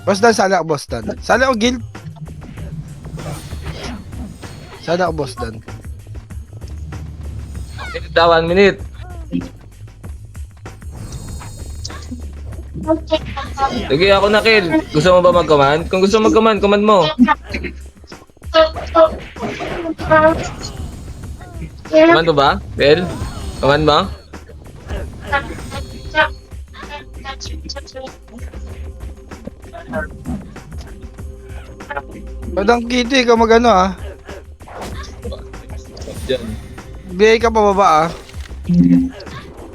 Boss Dan, sali ako, Boss Dan. Sali ako, guild. Sali ako, Boss Dan. Minute daw, 1 minute. Sige, ako na, Kill. Gusto mo ba mag-command? Kung gusto mo mag-command, command mo. Command mo ba, Kill? Command mo? Madang Kitty, ikaw magano ah. Diyan. BA ka pababa ah.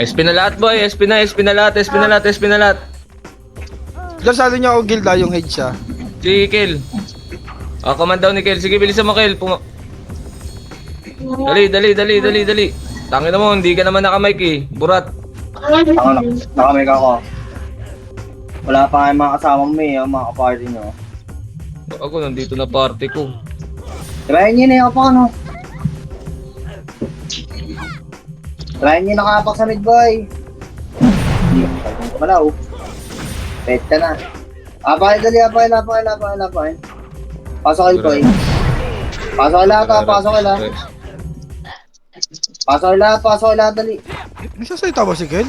SP na lahat, boy. SP na lahat, SP na lahat. Diyan sali niya ako guild ah, yung head siya. Sige, Kill. Command down ni Kill. Sige, bilisan mo, Kill. Dali. Tangin mo, hindi ka naman nakamike eh. Burat. Nakamay ka ako. Wala pa nga yung mga kasama mo eh, yung mga kaparty nyo. Ako, nandito na party ko. Try nyo na yung apa, ano? Try nyo nakapak sa mid boy. Hindi ka malaw. Pet ka na. Apay, dali, apay. Pasok kayo boy. Pasok kayo lahat, dali. Nagsasalita ba si Ken?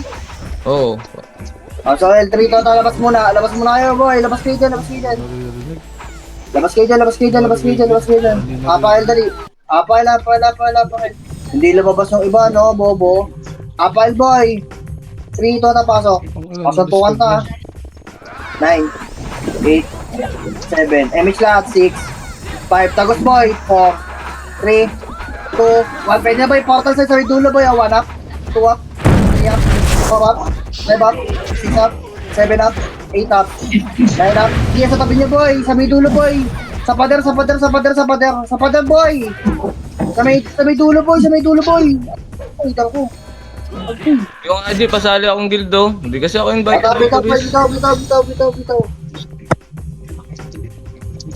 Oo. Pasok kayo, L3 to, labas muna kayo boy, labas kayo dyan. Labas kayo dyan. Apay, dali. Apay. Hindi lumabas yung iba, no, bobo. Apay boy. 3 to, pasok. Pasuntukan ta. 9, 8, 7, MH lahat, 6, 5, tagos boy, 4, 3, 2, 1, pwede na boy, portal sa may dulo boy, 1 up, 2 up, 3 up, 4 up, 5 up, 6 up, 7 up, 8 up, 9 up, iya sa tabi niyo boy, sa may dulo boy, sa pader boy, sa may dulo boy, ay, ko. Yung ID, pasali akong guildo. Hindi kasi ako invite. Bitaw.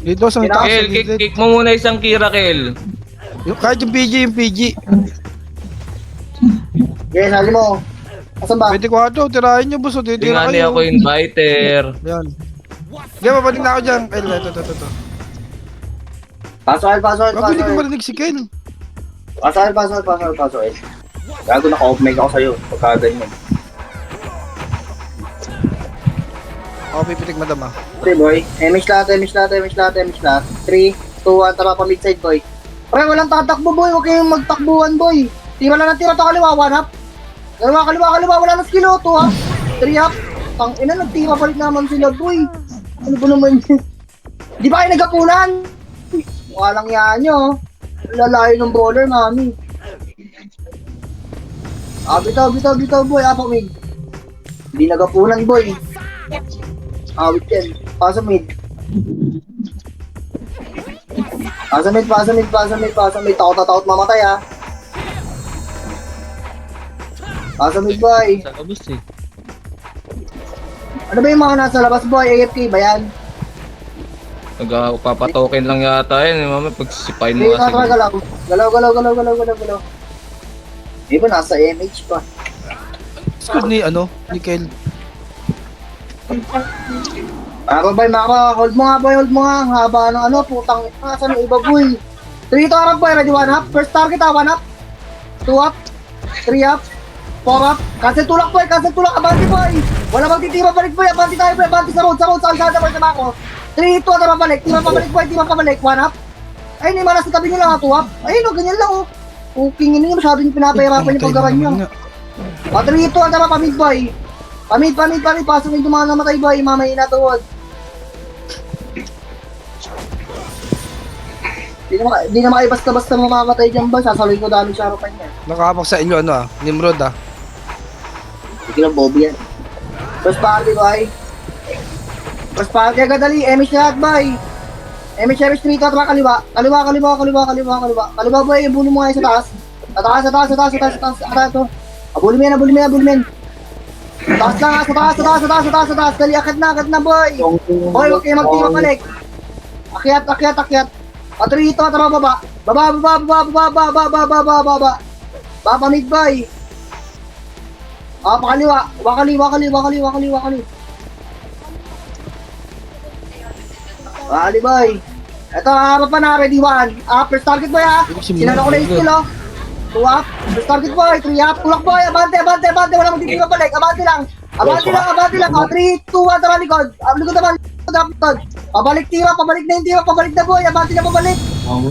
Dito sa taas. Kill, kick mo muna isang Kira, Kill. Yung kahit yung PG. Okay, sabi mo. Asan ba? 24, tirahin nyo boss. Hindi Titira nga niya kayo. ako inviter. Yan. Hindi, mapanig na ako dyan. Ay, ito. Pasok. Bago hindi ko marinig si Ken. Pasok. Gago, naka-off-mic ako sa'yo. Pagkaganyan. Ako pipitik madam ah. Okay, boy. MH lahat. 3, 2, 1, tara pa mid-side, boy. Pre, walang tatakbo, boy. Huwag kayong magtakbuhan, boy. Tira lang ng tira to kaliwa, 1 up. Kaliwa, wala na skill, 2 up. 3 up. Tangina, nagtira palit naman sila, boy. Ano ba naman yun? Di ba kayo nagkapunan? Walang yan nyo. Lalayo ng brawler, mami. Bitaw, boy. Apak, mid. Hindi nagapunan, boy. Awit yan. Pasa mid. Takot mamatay, ha. Pasa mid, boy. Sa labas eh. Ano ba yung mga nasa labas, boy? AFK ba yan? Nagpapatoken lang yata yun. Mama, pagsisipain mo Hindi, kasi. galaw. Di ba nasa MH pa? Squad ni Ken. Boy, hold mo nga. Haba ng putang. Saan yung iba, boy? 3 to harap, boy. Ready, 1 up. First target, 1 up. 2 up. 3 up. 4 up. Cancel tulak, boy. Abante, boy. Wala bang titira balik, boy. Abante tayo, boy. Abante sa road. Sa alsada, boy. Sama ako. 3, 2, tara pabalik. Tira pabalik, 1 up. Ay, hindi malas sa tabi nyo lang, 2 up. Ayun, ganyan lang, Cooking nyo, masyado nyo pinapahirapan yung paggaran nyo. 3, 2, tara pa mid, boy. Pamid. Pasok yung mga namatay, boy. Mamay na tuwag. Di na kayo basta-basta mamamatay dyan, boy. Sasaloy ko dami siya pa niya. Nakahapak sa inyo Nimrod ah. Hindi lang bobo yan. First party, boy. Agad dali. MH lahat, boy. MH 3 to, tara kaliwa, boy. Ibulo mo nga sa taas. Sa taas. Ito. Abuli men. Sa taas. Dali, akit na, boy. Boy, huwag kayo magtira balik. Akyat. Patrito, tara baba. Baba mid, boy. Pakaliwa. Wakali. Bali boy. Ito, harap pa na, ready 1. First target boy ha. Sinalo ko na yung skill oh. 2 up. First target boy, 3 up. Tulak boy, abante. Walang magtitira balik. Abante lang. 3, 2, 1, tara likod. Likod naman. Likod. Pabalik tira, pabalik na yung tira. Pabalik na boy, abante na pabalik.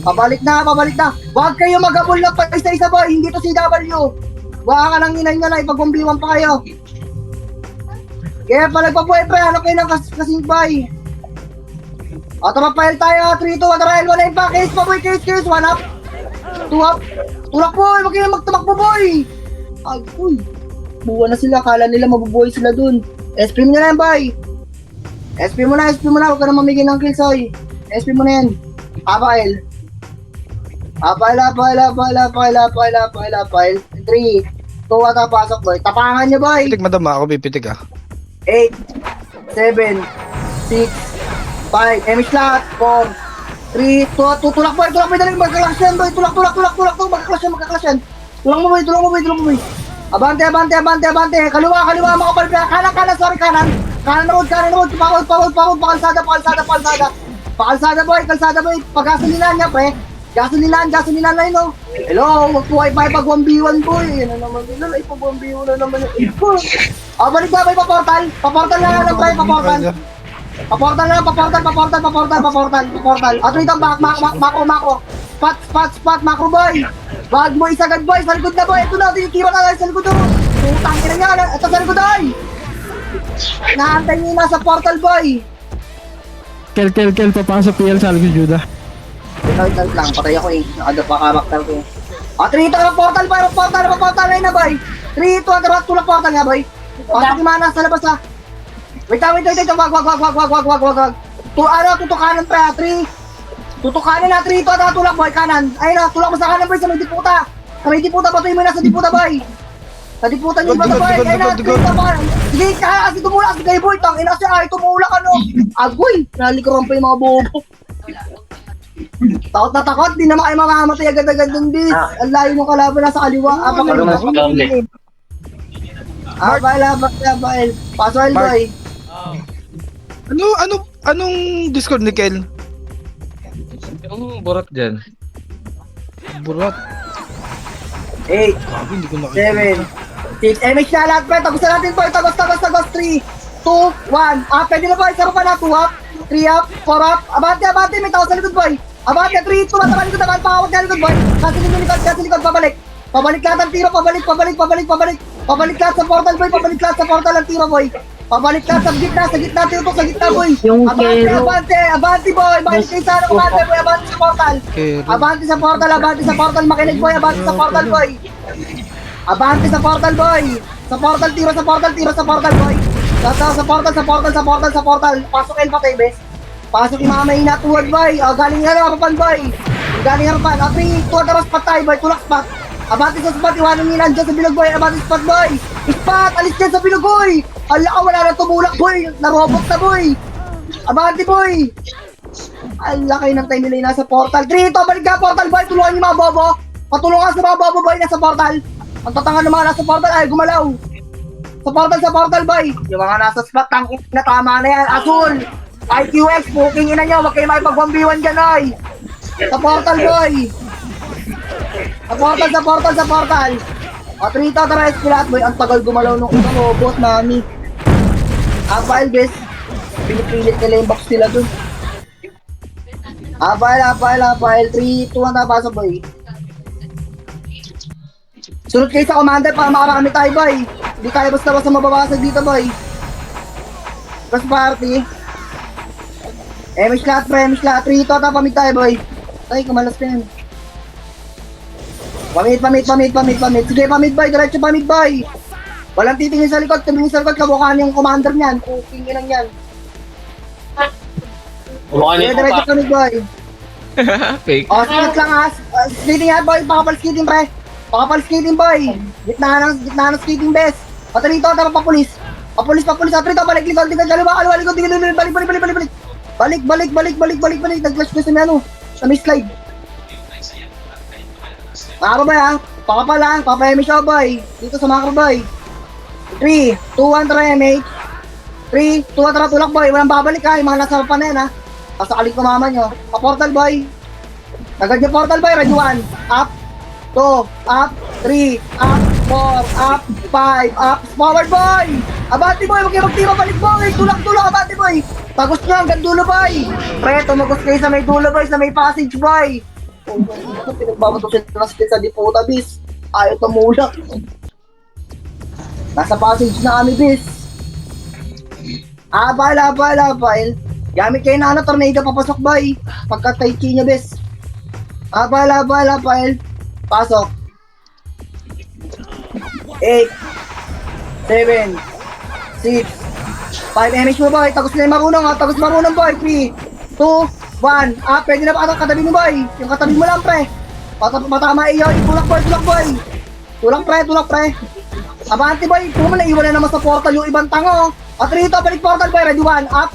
Pabalik na. Huwag kayo mag-abol lang pa isa-isa boy. Hindi to CW. Huwag ka nang inay na, ipag-bombiwan pa kayo. Kaya palag pa boy, pre. Hanap kayo ng kasimpay. O, tara-file tayo. 3, 2, 1, tara, L1 pa. Case pa boy, case. 1 up. 2 up. Tulak boy, wag kayo magtumakbo boy. Uy. Buwan na sila, kala nila mabubuhay sila dun. SP mo na yan boy. SP mo na, huwag ka na mamigay ng kills oy. SP mo na yan. Apail. 3, 2, 1, pasok boy. Tapangan nyo boy. Pitik madam ako pipitik 8, 7, 6, 5, emis lahat, 4, 3, 2, tulak boy, dali, magkaklas yan boy, tulak, magkaklas yan. Tulak mo boy. Abante, kaliwa, makapal, kanan, sorry, kanan road, pawod, pakalsada boy, pagkasalinahan niya pre, gasolinahan na yun oh. Hello, wag po kayo pag 1v1 boy, yan na naman nila, pag 1v1 na naman yung ipo. Balik na boy, paportal na lang pre, paportal. At rito, macro. Spot, macro boy. Wag mo isagad boy, sa likod na boy. Ito na, tinitira na lang sa likod oh. Putang ina niya, ito sa likod boy. Naantay niyo na sa portal boy. Kel, papasok PL sa likod Judah. Wait lang, patay ako eh. Nakadapa karakter ko. At rito, portal na boy. 3, 2, 1, tulak portal nga boy. Pasok yung mana sa labas ha. Wait, wag. Tutukanan pre, 3. Tutukanan na, 3, 2, tulak boy, kanan. Ayun na, tulak mo sa kanan boy, sa may diputa. Batuin mo na sa diputa boy. Sa diputa niyo ba boy? Ayun na, 3, 2, sige, kasi tumulak kasi kayo boy. Tangina siya, ay tumulak ano. Agoy, nalikuran pa yung mga bobo. Takot na takot, di naman kayo makamatay agad-agad dun bis. Ang layo ng kalaban na sa kaliwa. Bail. Paso L boy. Anong Discord ni Kel? Yung burat dyan. Burat. 8, Hindi ko nakita. 7, 6, MH na lahat pre. Tagos na natin boy. Tagos. 3, 2, 1. Pwede na boy. Sarap pa na. 2 up. 3 up. 4 up. Abante. May tao sa likod boy. Abante. 3, 2, 1. Tara likod naman. Pakawag na likod boy. Kasi likod. Pabalik lahat ang tiro. Pabalik lahat sa portal boy. Ang tiro boy. Pabalik lahat sa gitna. Tiro sa gitna boy. Abante boy. Makinig kayo sana kumante boy. Abante sa portal. Makinig boy. Abante sa portal boy. Sa portal, tiro sa portal boy. Sa portal. Pasok El patay bes. Pasok yung mga mahina tuwad boy. Galing harapan boy. 3, 2, taras patay boy. Tulak spot. Abante sa spot. Iwanan nila dyan sa bilog boy. Abante spot boy. Spot. Alis dyan sa bilog boy. Hala ka, wala na tumulak boy. Narobot na boy. Abante boy. Hala kayo ng time nila yung nasa portal. 3, 2, balik ka portal boy. Tulungan yung mga bobo. Patulungan sa mga bobo boy nasa portal. Ang tatangan ng mga nasa portal ay gumalaw. Sa portal boy. Yung mga nasa spot, tangin na tama na yan. Azul. IQX, booking ina nyo. Huwag kayo makipag-1v1 dyan ay. Sa portal boy. Sa portal. O 3 to, tara espilat boy. Ang tagal gumalaw nung unang robot, mami. Apail bes. Pinipilit nila yung box nila dun. Apail. 3, 2, 1, napasok boy. Sunod kayo sa commander para makarami tayo boy. Hindi tayo basta-basta mababasag dito boy. First party. MH lahat. 3 to, pamit tayo boy. Ay, kumalas ka yan. Pamit. Sige, pamit boy. Diretso pamit boy. Walang titingin sa likod. Tumingin sa likod. Kamukhaan yung commander niyan. Cooking lang yan. Sige, diretso pamit boy. Fake. O, split lang ha. Splitting yan boy. Pakapal skating pre. Boy. Gitna ng skating best. Pati rito, tara papulis. Papulis. At rito, balik. Kaliwa, likod. Balik. Nag-flash ko sa may slide. Macro boy ha. Pakapal ha. Papayami siya boy. Dito sa macro boy. 3, 2, 1, tara MH. 3, 2, 1, tara tulak boy. Walang babalik ha. Yung mga nasa pa na yan ha. Pasakalit ko mama nyo. Pa-portal boy. Agad yung portal boy. Ready 1. Up. 2. Up. 3. Up. 4. Up. 5. Up. Forward boy. Abante boy. Huwag kayo magtira balik boy. Tulak-tulak abante boy. Tagos nyo hanggang dulo boy. Pre, tumagos kayo sa may dulo boy. Sa may passage boy. Pinagbabato sila sa diputa bis. Ayaw tumulak. Nasa passage na kami bis. Abal. Gamit kayo na tornado papasok boy. Pagka tai chi nyo bis. Abal. Pasok. 8 7 6 5 damage mo boy. Tagos na yung marunong ha. Tagos marunong boy. 3 2 1. Pwede na pa katabi mo boy. Yung katabi mo lang pre. Patama iyo. Tulak boy. Tulak pre. Abante boy. Kung mo naiwan na naman sa portal yung ibang tango. At rito balik portal boy. Ready 1. Up.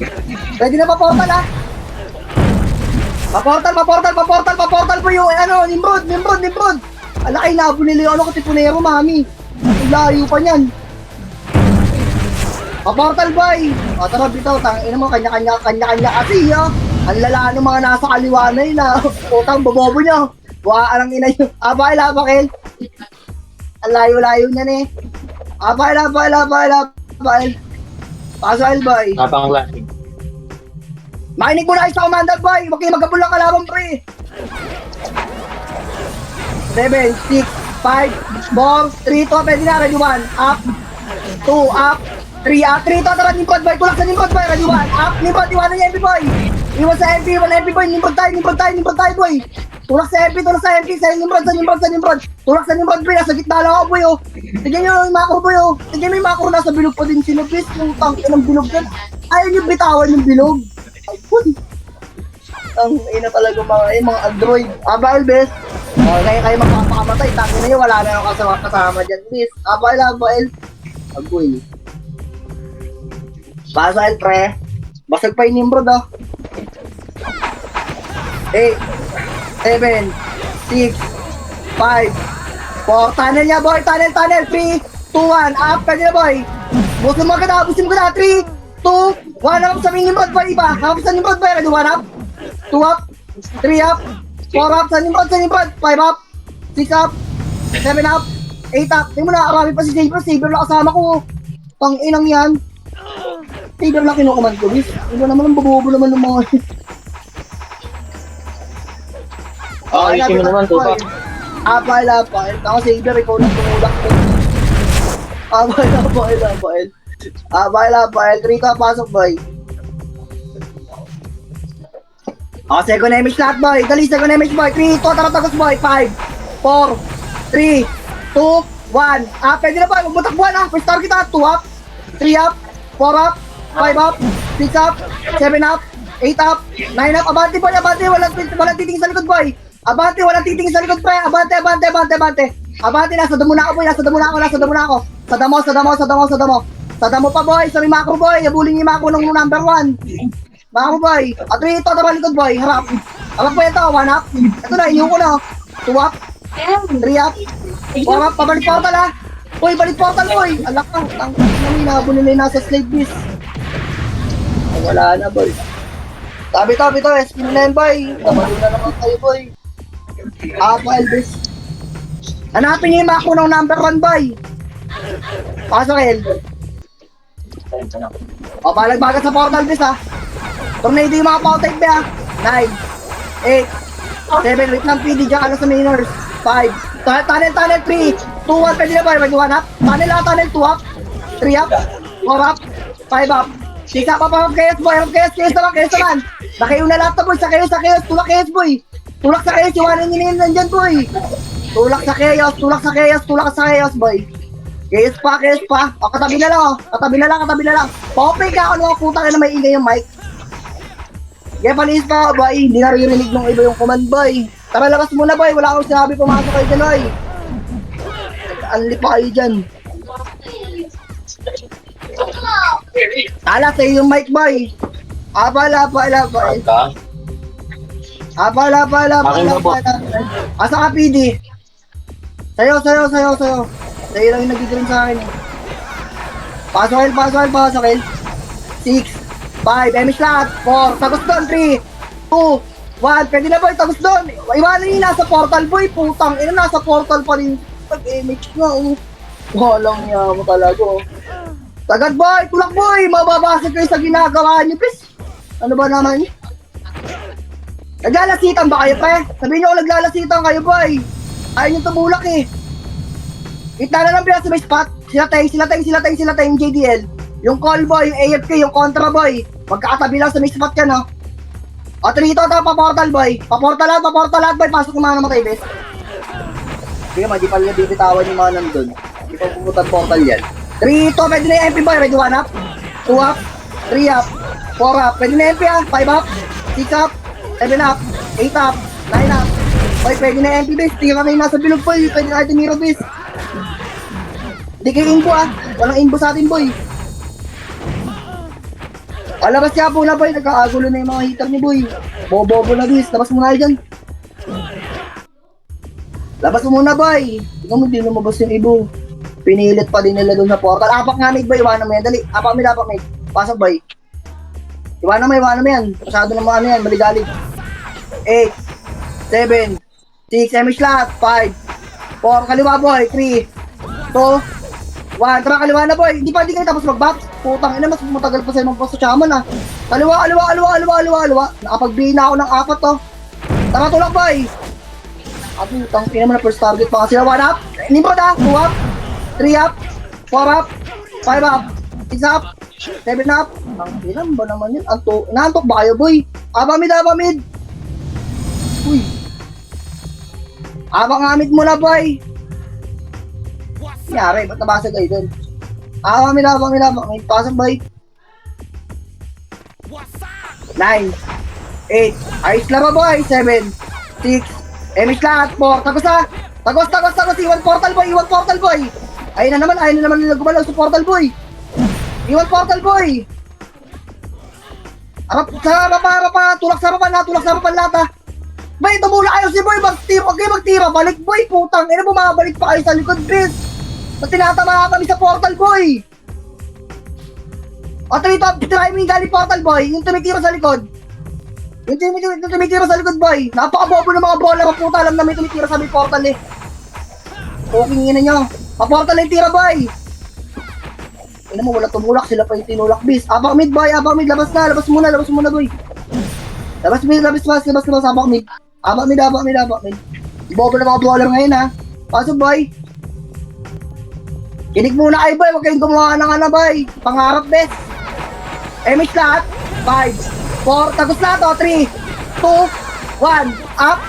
Ready na pa portal ha. Pa-portal po yung Nimrod. Alakay na, bunili yung katipunero, mami. Ang layo pa niyan. Pa-portal boy. O, tara, bitaw, tangin mo, kanya-kanya kasi, ha. Ang lala ng mga nasa kaliwa na yun, ha. Utang, bobobo nyo. Buhaan ang ina yun. Abay, Kel. Ang layo-layo niyan, eh. Abay. Pasal, boy. Napang lasing. Makinig mo na kayo sa commander boy! Huwag kayo magkabul ng kalaban pre! 7, 6, 5, 4, 3, 2, pwede na, ready 1, up, 2, up, 3, up, 3, to, tara, Nimrod boy, tulak sa Nimrod boy, ready 1, up, Nimrod, iwanan yung MP boy! Iwan sa MP boy, Nimrod tayo boy! Tulak sa MP, sa Nimrod, tulak sa Nimrod boy, nasa gitna lang ako boy oh! Tignan nyo yung macro boy oh! Tignan mo yung macro, nasa bilog pa din sila, please, yung tank ng bilog dyan, ayaw nyo bitawan yung bilog! Ang ina talaga mga android. Abal, bes. Kayo magpapakamatay. Tangi na yun, wala na yung kasama dyan, bes. Abal. Agoy. Pasal, pre. Basag pa yung Nimrod, oh. 8, 7, 6, 5, 4. Tunnel niya, boy. Tunnel. 3, 2, 1. Up, pwede na, boy. Busin mo ka na. 3, 2, 1 up sa Nimrod boy, iba. Up sa Nimrod boy, ready 1 up, 2 up, 3 up, 4 up sa Nimrod, 5 up, 6 up, 7 up, 8 up. Tingnan mo na, arami pa si Saber lang kasama ko. Pang inang yan. Saber lang kinukuman ko, bis. Iba naman ang babobo naman ng mga... Ayusin mo naman, tupa. Apal. Ako Saber, ikaw lang tumulak ko. Apal. 3 ka, pasok boy. Second image lahat boy. Dali, second image boy. 3, 2, tara tagos boy. 5, 4, 3, 2, 1. Pwede na boy. Magbutakbuhan ha. First target ha. 2 up, 3 up, 4 up, 5 up, 6 up, 7 up, 8 up, 9 up. Abante boy, abante. Walang titingin sa likod boy. Abante, walang titingin sa likod pre. Abante. Abante, nasa damo na ako boy. Sa damo pa boy. Sa may macro boy. Yabulin yung macro ng number 1. Macro boy. At ito, tara likod boy. Harap po ito. 1 up. Ito na, inyong ko na. 2 up. 3 up. 4 up. Pabalik portal ha. Boy, balik portal boy. Alak ka. Nabulin na yung nasa slave beast. Wala na boy. Tabi to. Skin na yan boy. Tabalin na naman kayo boy. Elvis. Hanapin niyo yung macro ng number 1 boy. Pasok El. Balag-bagat sa portal bis ha. Tornado yung mga power type ha. 9, 8, 7, wait lang PD dyan sa minors. 5, tunnel 3, 2, 1, pwede na ba? Pwede 1 up. Tunnel 2 up, 3 up, 4 up, 5 up. 6 up, up, chaos boy, chaos naman. Nakayo na lahat na boy, sa chaos, tulak chaos boy. Tulak sa chaos, iwanan nyo na yun nandyan boy. Tulak sa chaos boy. Chaos pa. O, katabi na lang. Popay ka ako mga putang na may ingay yung mic. Palis pa boy, hindi naririnig ng iba yung command boy. Tara labas muna boy, wala akong sinabi pumasok kayo dyan boy. Anli pa kayo dyan. Ala sa'yo yung mic boy. Abala. Asa ka PD? Sayo. Sa'yo lang yung nagiging sa akin. Pasok El. 6, 5, damage lahat. 4, tagos doon. 3, 2, 1, pwede na boy, tapos doon. Iwanan yung nasa portal boy, putang ina, nasa portal pa rin. Pag-image nga, walang niya mo talaga, Tagad boy, tulak boy, mababasag kayo sa ginagawa niyo, please. Ano ba naman? Naglalasitan ba kayo, pre? Sabihin niyo kung naglalasitan kayo, boy. Ayaw niyo tumulak eh. Kita na lang pila sa may spot. Sila tayong JDL. Yung call boy, yung AFK, yung contra boy. Magkakatabi lang sa may spot yan, O, trito ito, pa-portal boy. Pa-portal lahat boy. Pasok yung mga namatay, bes. Sige ma, di pa rin bibitawan yung mga nandun. Di pa pupunta portal yan. Trito, pwede na yung MP boy. Ready 1 up, 2 up, 3 up, 4 up. Pwede na MP 5 up, 6 up, 7 up, 8 up, 9 up. Boy, pwede na yung MP base. Tira na yung nasa bilog boy. Pwede na natin hero base. Hindi kayo info Walang info sa atin boy. Labas kaya po na boy, nagkakagulo na yung mga hitter ni boy. Bobo na bis, labas mo na dyan. Labas mo muna boy. Tingnan mo, di lumabas yung ibo. Pinilit pa din nila doon sa portal. Apak nga mate boy, iwanan mo yan, dali. Apak mate. Pasok boy. Iwanan mo yan. Masyado na mga yan, maligalig. 8, 7, 6, emish lahat, 5, 4, kaliwa boy, 3, 2, 1, tara kaliwa na boy, hindi kayo tapos mag-box. Putang ina, mas matagal pa sa'yo mag-box sa chaman Kaliwa. Nakapag-bihin na ako ng 4 to. Tara tulak boy. Putang ina mo na first target pa kasi 1 up. Nimbo na, 2 up, 3 up, 4 up, 5 up, 6 up, 7 up. Ang ilan ba naman yun? Inaantok ba kayo boy? Aba mid. Uy. Abang amit mo na boy. Nangyari, ba't nabasag kayo dun? Abang mid. May pasok boy. 9, 8, ayos laro boy. 7, 6, emis lahat. 4, tagos. Iwan portal boy. Ayun na naman nila gumalaw sa portal boy. Iwan portal boy. Harap pa. Tulak sa harapan lahat Bay, tumula kayo si boy, magtira, balik boy, putang ina, bumabalik pa kayo sa likod, bis. Tinatama kami sa portal boy. O, try mo yung galing portal boy, yung tumitira sa likod. Yung tumitira sa likod boy, napakabobo ng mga bola, puta, alam na may tumitira sa may portal eh. Okay, ina nyo, pa-portal yung tira boy. Ina mo, wala tumulak, sila pa yung tinulak, bis. Abang mid boy, labas muna boy. Labas mid, abang mid. Abang mid. Bobo na mga brawler ngayon Pasok boy. Kinig muna kayo boy, huwag kayong gumawa ng boy. Pangarap best. Emish lahat. 5, 4, tagos lahat 3, 2, 1, up.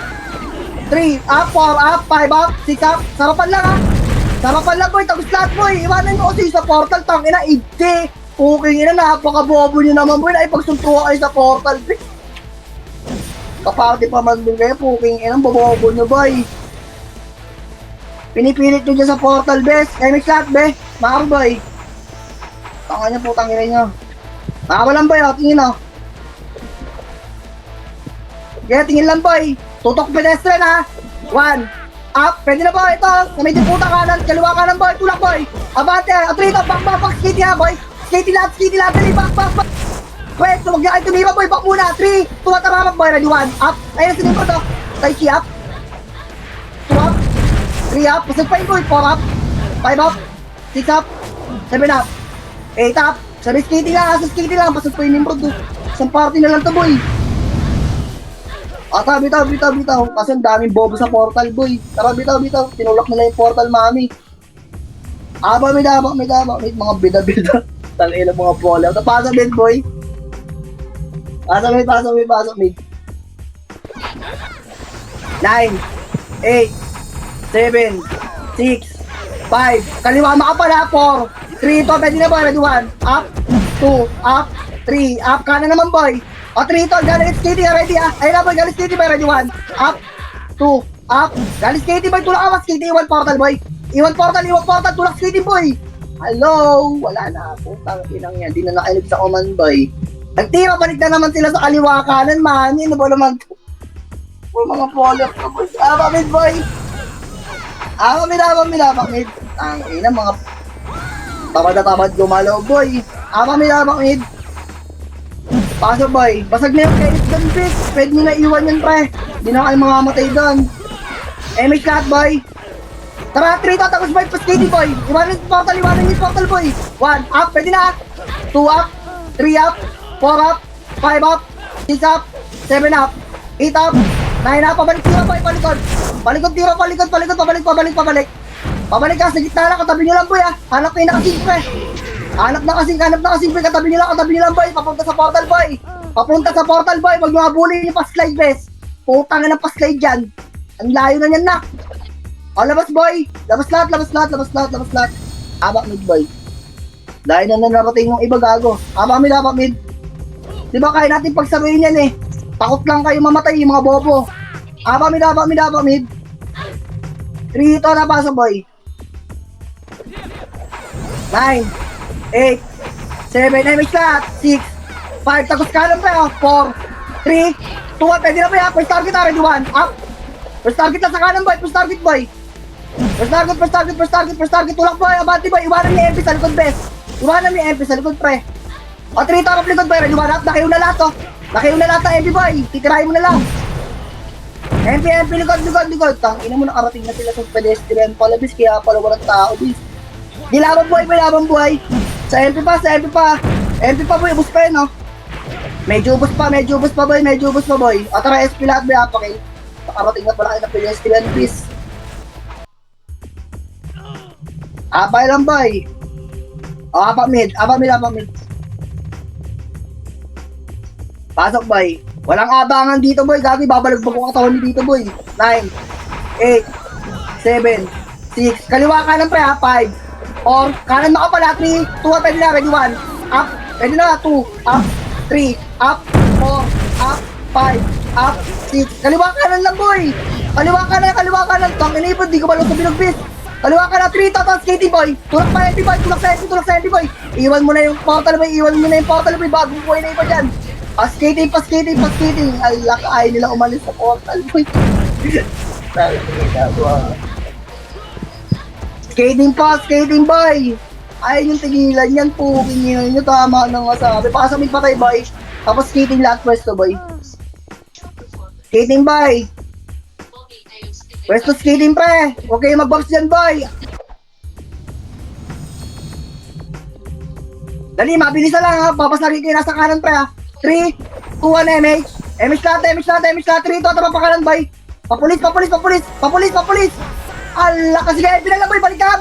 3, up, 4, up, 5 up, 6 up. Sarapan lang boy, tagos lahat boy. Iwanan nyo kasi sa portal, tangina, igti. Okay ina, napaka-bobo nyo naman boy, naipagsuntuwa kayo sa portal best. Kaparte pa man din kayo, puking inang bobobo nyo boy. Pinipilit nyo dyan sa portal bes. Emic lahat be, makaro boy. Tanga nyo, putang ina nyo. Nakawalan boy, tingin Kaya tingin lang boy. Tutok pedestrian 1, up, pwede na boy ito. Sa medyo puta kanan, kaliwa kanan boy, tulak boy. Abante, atrito, back, skitty boy. Skitty lahat, dali, back. Wait, so huwag niya kayo tumira boy, back muna. 3, 2, taramak boy, ready 1, up. Ayun, sinimpo to. Taiki up. 2 up. 3 up. Pasag pa yun boy, 4 up. 5 up. 6 up. 7 up. 8 up. Sabi skating lang. Pasag pa yun nimpo to. Isang party na lang to boy. Bitaw. Kasi ang daming bobo sa portal boy. Tara, bitaw. Tinulak nila yung portal mami. May mga bida-bida. Tangina mga bola. Pasok din boy. Pasok mid. 9, 8, 7, 6, 5. Kaliwa makapala, 4, 3, to, pwede na boy, ready 1, up, 2, up, 3, up, kanan naman boy. O, 3 to, galing skating, ready Ayun na boy, galing skating boy, ready 1, up, 2, up, galing skating boy, tulak awas, skating, iwan portal boy. Iwan portal, tulak skating boy. Hello, wala na, putang inang yan, di na nakilig sa command boy. Nagtira, balik na naman sila sa kaliwa kanan, man. Ano ba naman? Mga follow-up na boy. Mid boy. Mid. Ang ina, mga tamad gumalaw boy. Mid. Pasok boy. Basag na yung Kenneth doon, bis. Pwede nyo na iwan yan, pre. Hindi na kayo mamamatay doon. MH lahat, boy. Tara, 3 to, tapos boy, pas-KD, boy. Iwanan yung portal, boy. 1 up, pwede na. 2 up, 3 up, 4 up, 5 up, 6 up, 7 up, 8 up, 9 up, pabalik tira, boy, palikod. Palikod, tira, palikod, pabalik. Pabalik ka, sa gitna lang, katabi nyo lang, boy, ha. Hanap kayo nakasing, pre. Hanap na kasing, boy, katabi nyo lang, boy. Papunta sa portal, boy. Huwag nyo habulin yung pa-slide, bes. Putang na ng pa-slide dyan. Ang layo na niyan, nak. O, labas, boy. Labas lahat. Abak mid, boy. Dahil na narating yung iba, gago. Abak mid. Di ba kaya natin pagsabihin yan, eh. Takot lang kayo mamatay, yung mga bobo. Abak mid. 3 ito na pasok, boy. 9, 8, 7, MH lahat. 6, 5, tagos kanan pa, 4, 3, 2, 1, pwede na ba yan? First target, ready, 1, up. First target lang sa kanan, boy. First target, tulak, boy. Abante, boy. Iwanan niya MP sa likod, best. Pre. O, 3 tarap likod, boy. Ready, 1 up. Nakayo na lahat, oh. Ng MP, boy. Titirahin mo na lang. MP, likod. Tangina mo, nakarating na sila sa pedestrian pala, bis. Kaya pala walang tao, bis. Di laban, boy. Sa MP pa. MP pa, boy. Ubus pa yun, oh. Medyo ubus pa, boy. O, tara, SP lahat, boy. Apakil. Nakarating na pala kayo ng pedestrian, bis. Abay lang, boy. O, apak mid. Pasok, boy. Walang abangan dito, boy. Gagi, babalagbag ko katawan ni dito, boy. 9, 8, 7, 6. Kaliwa kanan, pre, ha? 5. Or, kanan mo ka pala. 3, 2, pwede na. Ready, 1. Up. Pwede na. 2, up. 3, up. 4, up. 5, up. 6. Kaliwa kanan lang, boy. Kaliwa kanan. Tangina ipon, di ko balong sa binugbis. Kaliwa ka na, 3 tapos skating, boy. Tulak sa MP, boy. Iwan mo na yung portal, boy. Bagong buhay na iba dyan. Pa-skating. Alak, ayaw nila umalis sa portal, boy. Skating, boy. Ayaw yung tigilan yan, puking nyo. Tama na nga sabi. Pasamig pa tayo, boy. Tapos skating lahat pwesto, boy. Skating, boy. Pwesto skating, pre. Huwag kayo mag-box dyan, boy. Dali, mabilis na lang, ha. Papasari kayo nasa kanan, pre, ha. 3, 2, 1, MH. MH lahat. 3, ito, tama pa kanan, boy. Papulis. Ala, kasi kaya pinalang, boy. Balik na,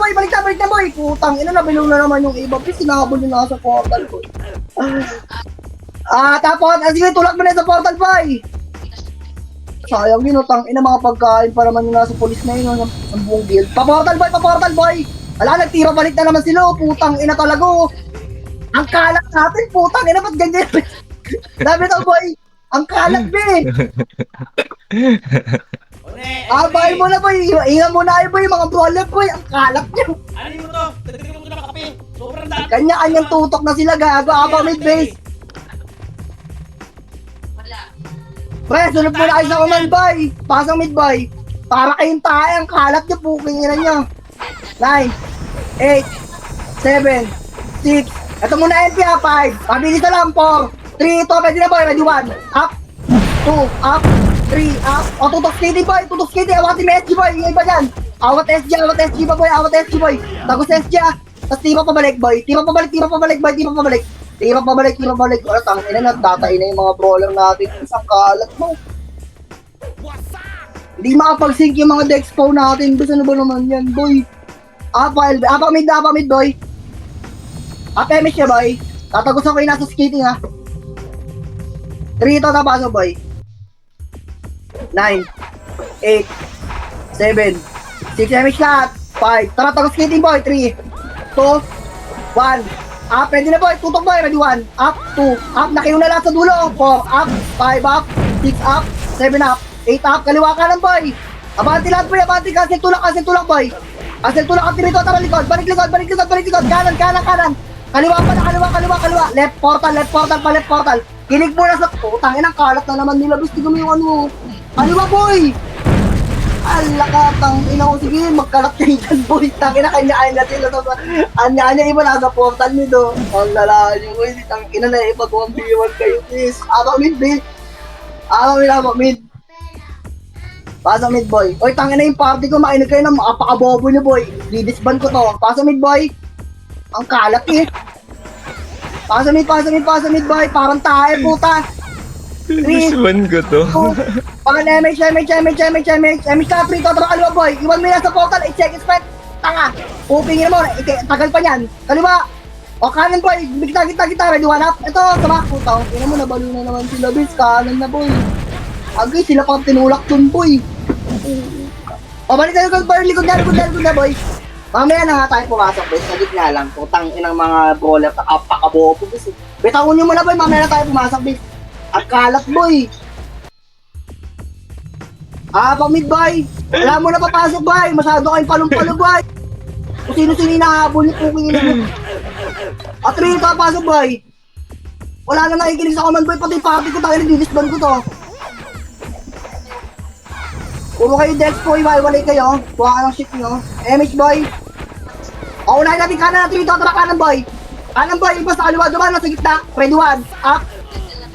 boy. Putang, ina, nabilong na naman yung iba. Please, sinahabol yung nasa portal, boy. Tapos, sige, tulak mo na sa portal, boy. Sayang yun, utang ina, mga pagkain pa naman yung nasa polis na yun, ang buong guild. Pa-portal, boy! Ala, nagtira balik na naman sila, putang ina talaga, oh. Ang kalat natin, putang ina, ba't ganyan? Dami to, boy! Ang kalat, be! Bahay mo na, boy! Ingat mo na, boy, mga brawler, boy! Ang kalat nyo! Ano mo to? Tagdagan mo na kape. Sobrang dami. Kanya-kanyang tutok na sila, gago, abang mid-base! Pre, sunod mo na kayo sa command, boy! Pasang mid, boy! Para kayong tayo, ang kalat nyo, puking ina nyo! 9, 8, 7, 6, ito muna MP, ha, 5, pabilis na lang, 4, 3, ito, pwede na, boy, ready, 1, up, 2, up, 3, up, o, tutok skating, boy, awatin mo SG, boy, yung iba dyan, awat SG pa, boy, tagos SG, ha, tapos tira pabalik, boy, tira pabalik, wala, tangin na, tatay na yung mga brawler natin, isang kalat mo. Hindi makapag-sync yung mga dexpo natin, gusto na ba naman yan, boy? Apak mid, boy. MH siya, boy. Tatagusan ko yung nasa skating, ha. 3 ito, tapaso, boy. 9, 8, 7, 6, MH lahat. 5, tara, tagus skating, boy. 3, 2, 1, up, pwede na, boy. Tutok, boy. Ready, 1, up, 2, up, nakiyo na lahat sa dulo. 4, up, 5, up, 6, up, 7, up, 8, up, kaliwa ka lang, boy. Abante lahat, boy. Cancel tulak, boy. Cancel tulak, at dito, tara, likod. Balik likod. Kanan. Kaliwa. Left portal. Kinig mo na sa putang inang kalat na naman nila. Gusto ko yung ano. Kaliwa, boy. Ala ka, tangina ko. Sige, magkalat kayo dyan, boy. Tangina, kanya-kanya sila. Kanya-kanya iba nasa portal nito. Ang lalaan nyo, boy. Tangina na, ipag-1v1 kayo, please. Abang mid, boy. Abang mid. Pasok mid, boy. Oy, tangina yung party ko. Mainig kayo ng makapakabobo nyo, boy. Didisband ko to. Pasok mid, boy. Ang kalat, eh. Pasok mid, boy. Parang tayo, puta. Diswan ko to. Pag MH ka, free to, kaliwa boy. Iwan mo yan sa portal, 8 seconds pa. Tanga. Upingin mo, tagal pa niyan. Kaliwa. O kanan boy, kita, ready one up. Ito, sama. Putang, ina mo, nabalo na naman sila, bis. Kanan na boy. Agay, sila pang tinulak dun boy. Pabalik na likod na boy. Mamaya na nga tayo pumasok boy, sa gitna lang. Putang inang mga brawler, pakakabobo bis. Bitawan nyo muna boy, mamaya na tayo pumasok bis. Ang kalat, boy! Pag mid, boy! Wala mo na papasok, boy! Masyado kayong palong-palo, boy! Kung sino-sino hinahabol ni Puking ina. At rin ito, pasok, boy! Wala na nakikinig sa command, boy! Pati party ko, tayo nag-disband ko to. Puro kayo dex po, iwalay kayo. Kuha ka ng shit nyo. MH, boy! O, unahin natin kanan natin ito, tara kanan, boy! Kanan, boy! Iba sa kaliwa, dumaan, nasa gitna. Ready, 1, up!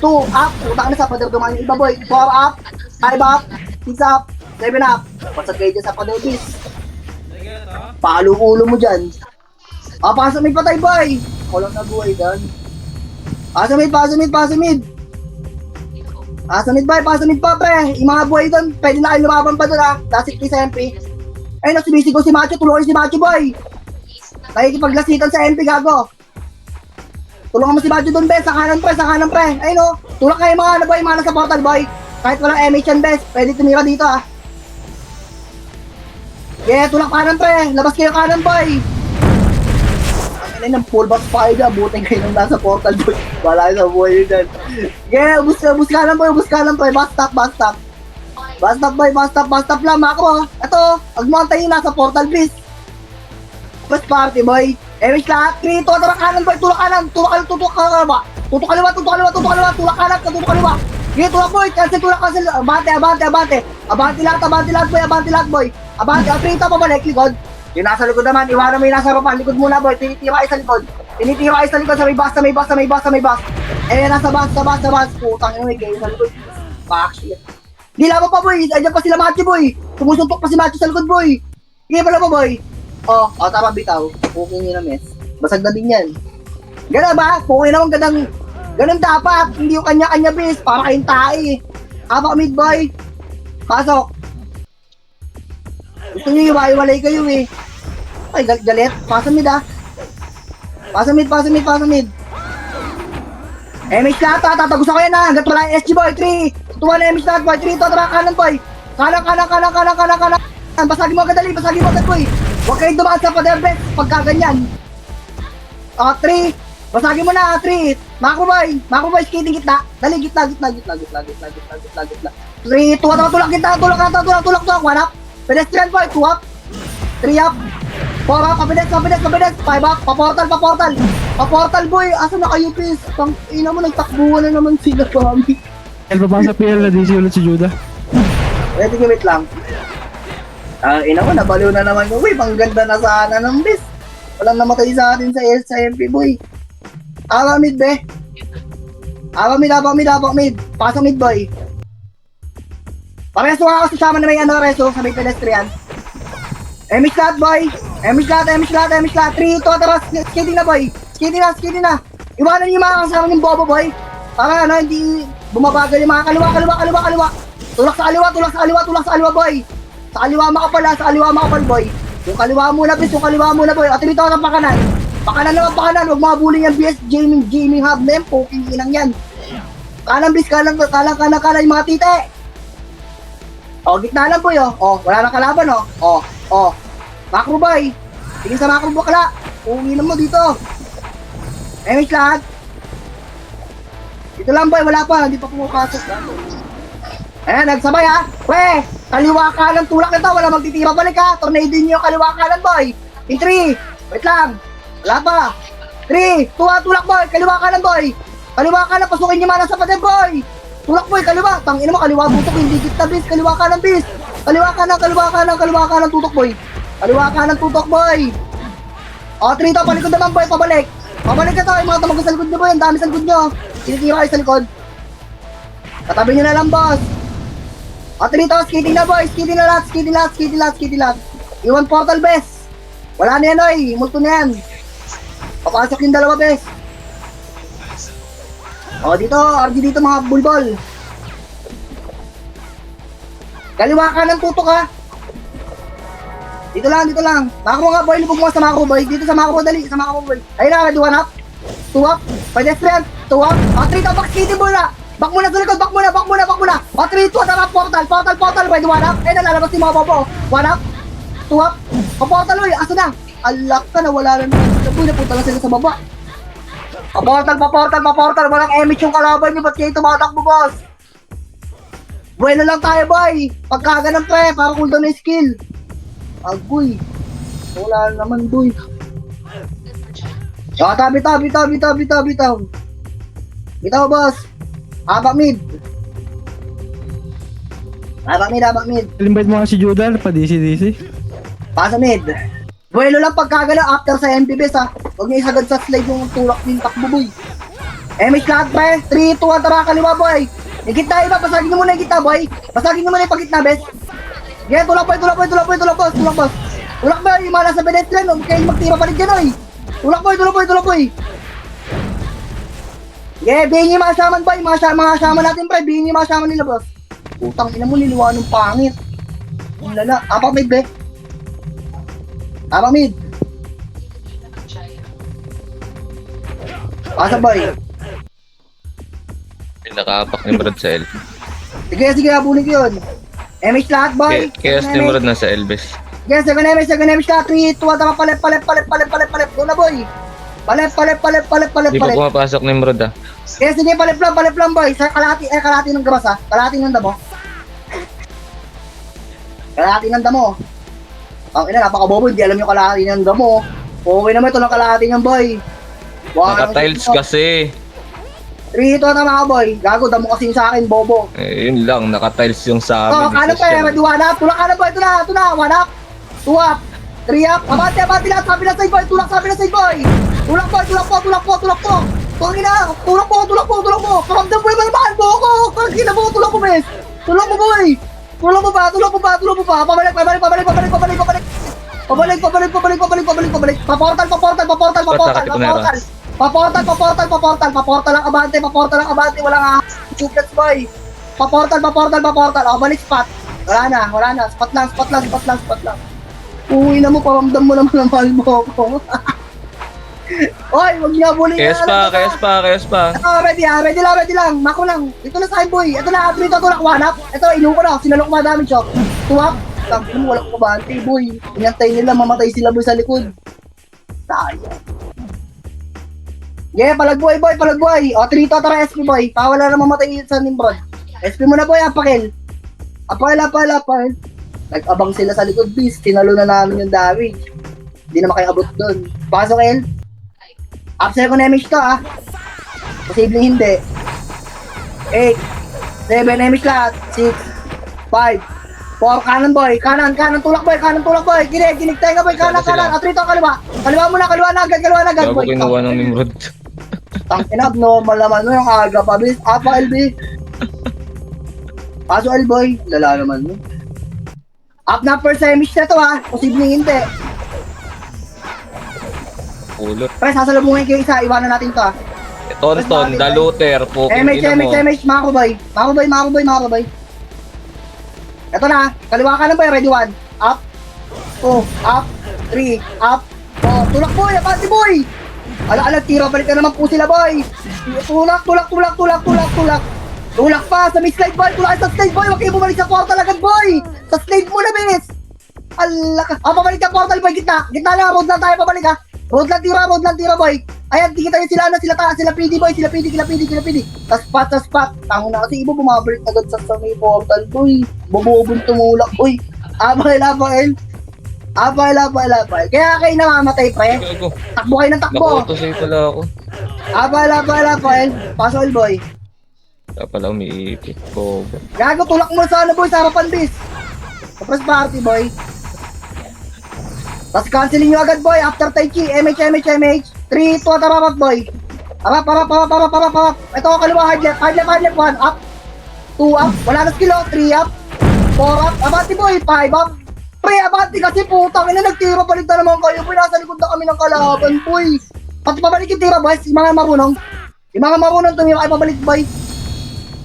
2 up, utang na sa pader dumaan yung iba boy. 4 up, 5 up, 6 up, 7 up. Pasag kayo dyan sa pader bis. Palo-ulo mo dyan. Pasok mid patay boy. Kulang na buhay dyan. Pasok mid. Pasok mid pa pre. Yung mga buhay dyan, pwede na kayo lumaban pa dun ha. Dasik ni sa MP. Ayun, nasibisigaw si Macho, tulungan si Macho boy. Nakikipaglasitan sa MP gago. Tulungan mo si Macho doon, bes. Sa kanan, pre. Ayun, o. Tulak kayo mga ano, boy. Mga nasa portal, boy. Kahit walang MH yan, bes. Pwede tumira dito, ah. Yeah, tulak kanan, pre. Labas kayo kanan, boy. Ang ina ng full box pa kayo dyan. Buti kayo nang nasa portal, boy. Wala sa buhay yun dyan. Yeah, bus kanan, boy. Bus stop, boy. Bus stop lang, Mako. Ito, agmantay yung nasa portal, bis. Bus party, boy. MH lahat, 3, tara kanan boy, tulak kanan, tulak kaliwa. Tulak kaliwa. Sige, tulak boy, cancel. Abante lahat boy. Abante, 3 to pabalik, likod. Yung nasa likod naman, iwanan mo yung nasa baba, likod muna boy, tinitira kayo sa likod, sa may bus. Nasa bus, putang ina may kayo sa likod. Fuck shit. Di laban pa boy, andyan pa sila Machi boy. Sumusuntok pa si Machi sa likod boy. Sige pala pa boy. Tama bitaw. Puking nyo na mes. Basag na din yan. Gano'n ba? Puking naman ganun dapat. Hindi yung kanya-kanya bis. Para kayong tae. Mid boy. Pasok. Gusto nyo iwalay kayo eh. Ay, galit. Pasok mid ah. Pasok mid. MH lahat ah. Tatagos ako yan ah. Hanggat wala yung SG boy. 3, 2, 1 MH lahat boy. 3, 2, tara kanan boy. Kanan. Basagin mo agad boy. Huwag kayong dumaan sa pader, bes, pagka ganyan. 3, basagin mo na, 3. Macro boy, skating gitna. Dali, gitna. 3, 2, tulak, 1 up. Pedestrian boy, 2 up. 3 up. 4 up, kapides. 5 up, paportal boy. Asa na kayo, bes? Ina mo, nagtakbuhan na naman sila, pami. Papasa PL na DC ulit si Judah. Ready, wait lang. Ina mo, nabaliw na naman yung boy. Pang ganda na sana ng bis. Walang namatay sa atin sa MP boy. Mid be. Mid. Pasok mid boy. Pareso nga ako sa sama na may reso sa may pedestrian. MH lahat boy. MH lahat. 3, 2, tara. Skating na boy. Skating na. Iwanan niyo yung mga kasama yung bobo boy. Para hindi bumabagal yung mga kaliwa. Tulak sa kaliwa boy. Sa kaliwa makapal boy. Yung kaliwa muna boy. At dito ng pakanan. Pakanan. Huwag mabulin yung BS Gaming Hub na yung poking inang yan. Kanan bis, kanan yung mga tite. Gitna lang boy wala nang kalaban Macro boy. Tingin sa macro bakla. Uminom mo dito. MH lahat. Dito lang boy, wala pa. Hindi pa pumapasok. Nagsabay ha. Kaliwa kanan, tulak na to. Wala magtitira balik ha. Tornado nyo kaliwa kanan boy. In 3. Wait lang. Wala pa. 3, 2, tulak boy. Kaliwa kanan boy. Kaliwa kanan, pasukin nyo mana sa pader boy. Tulak boy, kaliwa. Tangina mo, kaliwa butok. Hindi kita bis. Kaliwa kanan bis. Kaliwa kanan, kaliwa kanan, kaliwa kanan, tutok boy. Kaliwa kanan, tutok boy. O, Trito, palikod naman boy, pabalik. Pabalik ka to, yung mga tumagos sa likod nyo boy, ang dami sa likod nyo. Tinitira kayo sa likod. Katabi nyo na lang, boss. O, Trito, skating na boy, skating na lahat, skating lahat, skating lahat, skating lahat. Iwan portal, bes. Wala na yan, oy, multo na yan. Papasok yung dalawa, bes. O, dito, RG dito mga bulbol. Kaliwa ka ng tutok ha. Dito lang, dito lang. Makro nga boy, lubog mo sa makro boy. Dito sa makro, dali, sa makro boy. Ayun na, ready, 1 up. 2 up. Pedestrian, 2 up. O, 3 to, back skating mo na. Back muna sa likod, back muna, back muna, back muna. O, 3, 2, tara, portal, portal, portal, ready, 1 up. Ayun na, lalabas yung mga bobo. 1 up. 2 up. O, portal, boy, aso na. Alak ka na, wala na naman. Boy, napunta lang sila sa baba. Paportal, paportal, paportal. Walang emit yung kalaban niyo. Ba't kayo tumatakbo, boss? Bueno lang tayo, boy. Pagka ganun, pre, para cooldown na skill. Agoy. Wala naman, boy. Yo, bitaw, bitaw, bitaw, bitaw, bitaw. Bitaw, boss. Habak mid. Habak mid, habak mid. Invite mo nga si Judal, pa DC. Pasa mid. Bueno lang pagkagala after sa MPBs ha. Huwag niyo isagad sa slide yung tulak yung takbo boy. MH lahat pre. 3, 2, 1, tara kaliwa boy. Yung gitna iba, pasagin nyo muna yung gitna boy. Pasagin nyo muna yung pagitna bes. Yeah, tulak boy, tulak boy, tulak boy, tulak boss, tulak boss. Tulak boy, yung mga nasa pedestrian, huwag kayo magtira pa rin dyan oy. Tulak boy, tulak boy, tulak boy. Yeah, bihin yung mga shaman boy, mga shaman natin pre, bihin yung mga shaman nila boss. Putang ina mo, niliwan ng pangit. Ang lala, apak may be. Abang mid. Pasa boy. Nakaapak ni Brad sa L. Sige, sige, abulin ko yun. MH lahat boy. Chaos ni Brad nasa Elbes. Sige, second MH lahat. 3, 2, 1, tama, palep. Doon na boy. Palep. Hindi pa pumapasok ni Brad ah. Sige, sige, palep lang boy. Sa kalahati ng gabas ha. Kalahati ng damo. Kalahati ng damo. Ang ina, napakabobo, hindi alam yung kalahati ng damo. Okay naman ito ng kalahati ng boy. Naka-tiles kasi. 3, 2, tama ka boy. Gago, damo kasi yung sa akin, bobo. Eh, yun lang, naka-tiles yung sa Oh, amin. kano pa eh, may 1 up. Tulak ka na boy, ito na, 1 up. 2 up. 3 up. Abante lahat, sabi na side boy. Tulak sabi na side boy. Tulak po. Tungina, tulak po. Paramdam mo yung malabahan mo ako. Kagina mo, tulak mo bes. Tulak mo boy. Tulak mo pa. Pabalik. Paportal. Paportal ang abante. Walang chuplets boy. Paportal. O, balik spot. Wala na. Spot lang. Uwi na mo, paramdam mo naman ang mahal mo ako. Oy, wag niyo bully. Kayas pa. Ready lang. Mako lang. Ito na sa akin, boy. Ito na, Trito, tulak 1 up. Ito, inuko na. Sinalok mo damage, oh. 2 up. Tangin mo, walang kubante, boy. Inantay nila, mamatay sila, boy, sa likod. Tayo. Yeah, palagboy. O, Trito, tara, SP, boy. Pawala na mamatay sa Nimrod. SP mo na, boy, apakil. Apakil. Nag-abang sila sa likod, bis. Tinalo na namin yung damage. Hindi na makiabot doon. Pasok, El. Upsell ko na image to, ah. Posibleng hindi. 8, 7 image lahat. 6, 5, 4, kanan boy. Kanan, tulak boy. Ginig tayo boy. Kanan. Atrito, kaliwa. Kaliwa na agad, Gago boy. kinuha ng Nimrod. Tangina, abnormal naman mo yung aga pa, bis. Apa, LB. Paso, L boy. Lala naman mo. Up na first image na to, ha. Posibleng hindi. Ulot. Pre, sasalubungin kayo isa. Iwanan natin to, ha. Tonton, Daluter, Puking ina mo. MH, Makaboy. Ito na, kaliwa ka na ba, ready 1. Up, 2, up, 3, up, 4. Tulak boy, abante boy. Ala, tira, balik na naman po sila boy. Tulak. Tulak pa, sa mid-slide boy, tulak sa slide boy. Huwag kayo bumalik sa portal agad boy. Sa slide mo na, bilis. Ala ka. Pabalik ka portal boy, gitna lang, road lang tayo pabalik ha. Road lang tira boy. Ayan, tingin tayo sila PD boy, sila PD. Tas spot. Tango na kasi iba bumabalik agad sa may portal boy. Bububong tumulak boy. Abay. Kaya kayo namamatay pre. Gago. Takbo kayo ng takbo. Naka-auto-save pala ako. Abay. Pasol boy. Kaya pala umiipit ko. Gago, tulak mo sa boy, sa harapan bis. First party, boy. Tapos cancelin nyo agad, boy. After Tai Chi, MH. 3, 2, tarapat, boy. Harap. Ito, kaliwa, hard left, 1, up. 2, up. Wala na skill, 3, up. 4, up. Abante, boy. 5, up. Pre, abante kasi putang ina, nagtira balik na naman kayo. Boy, nasa likod na kami ng kalaban, boy. Pati pabalik yung tira, boys. Yung mga marunong. Tumira kayo pabalik, boy.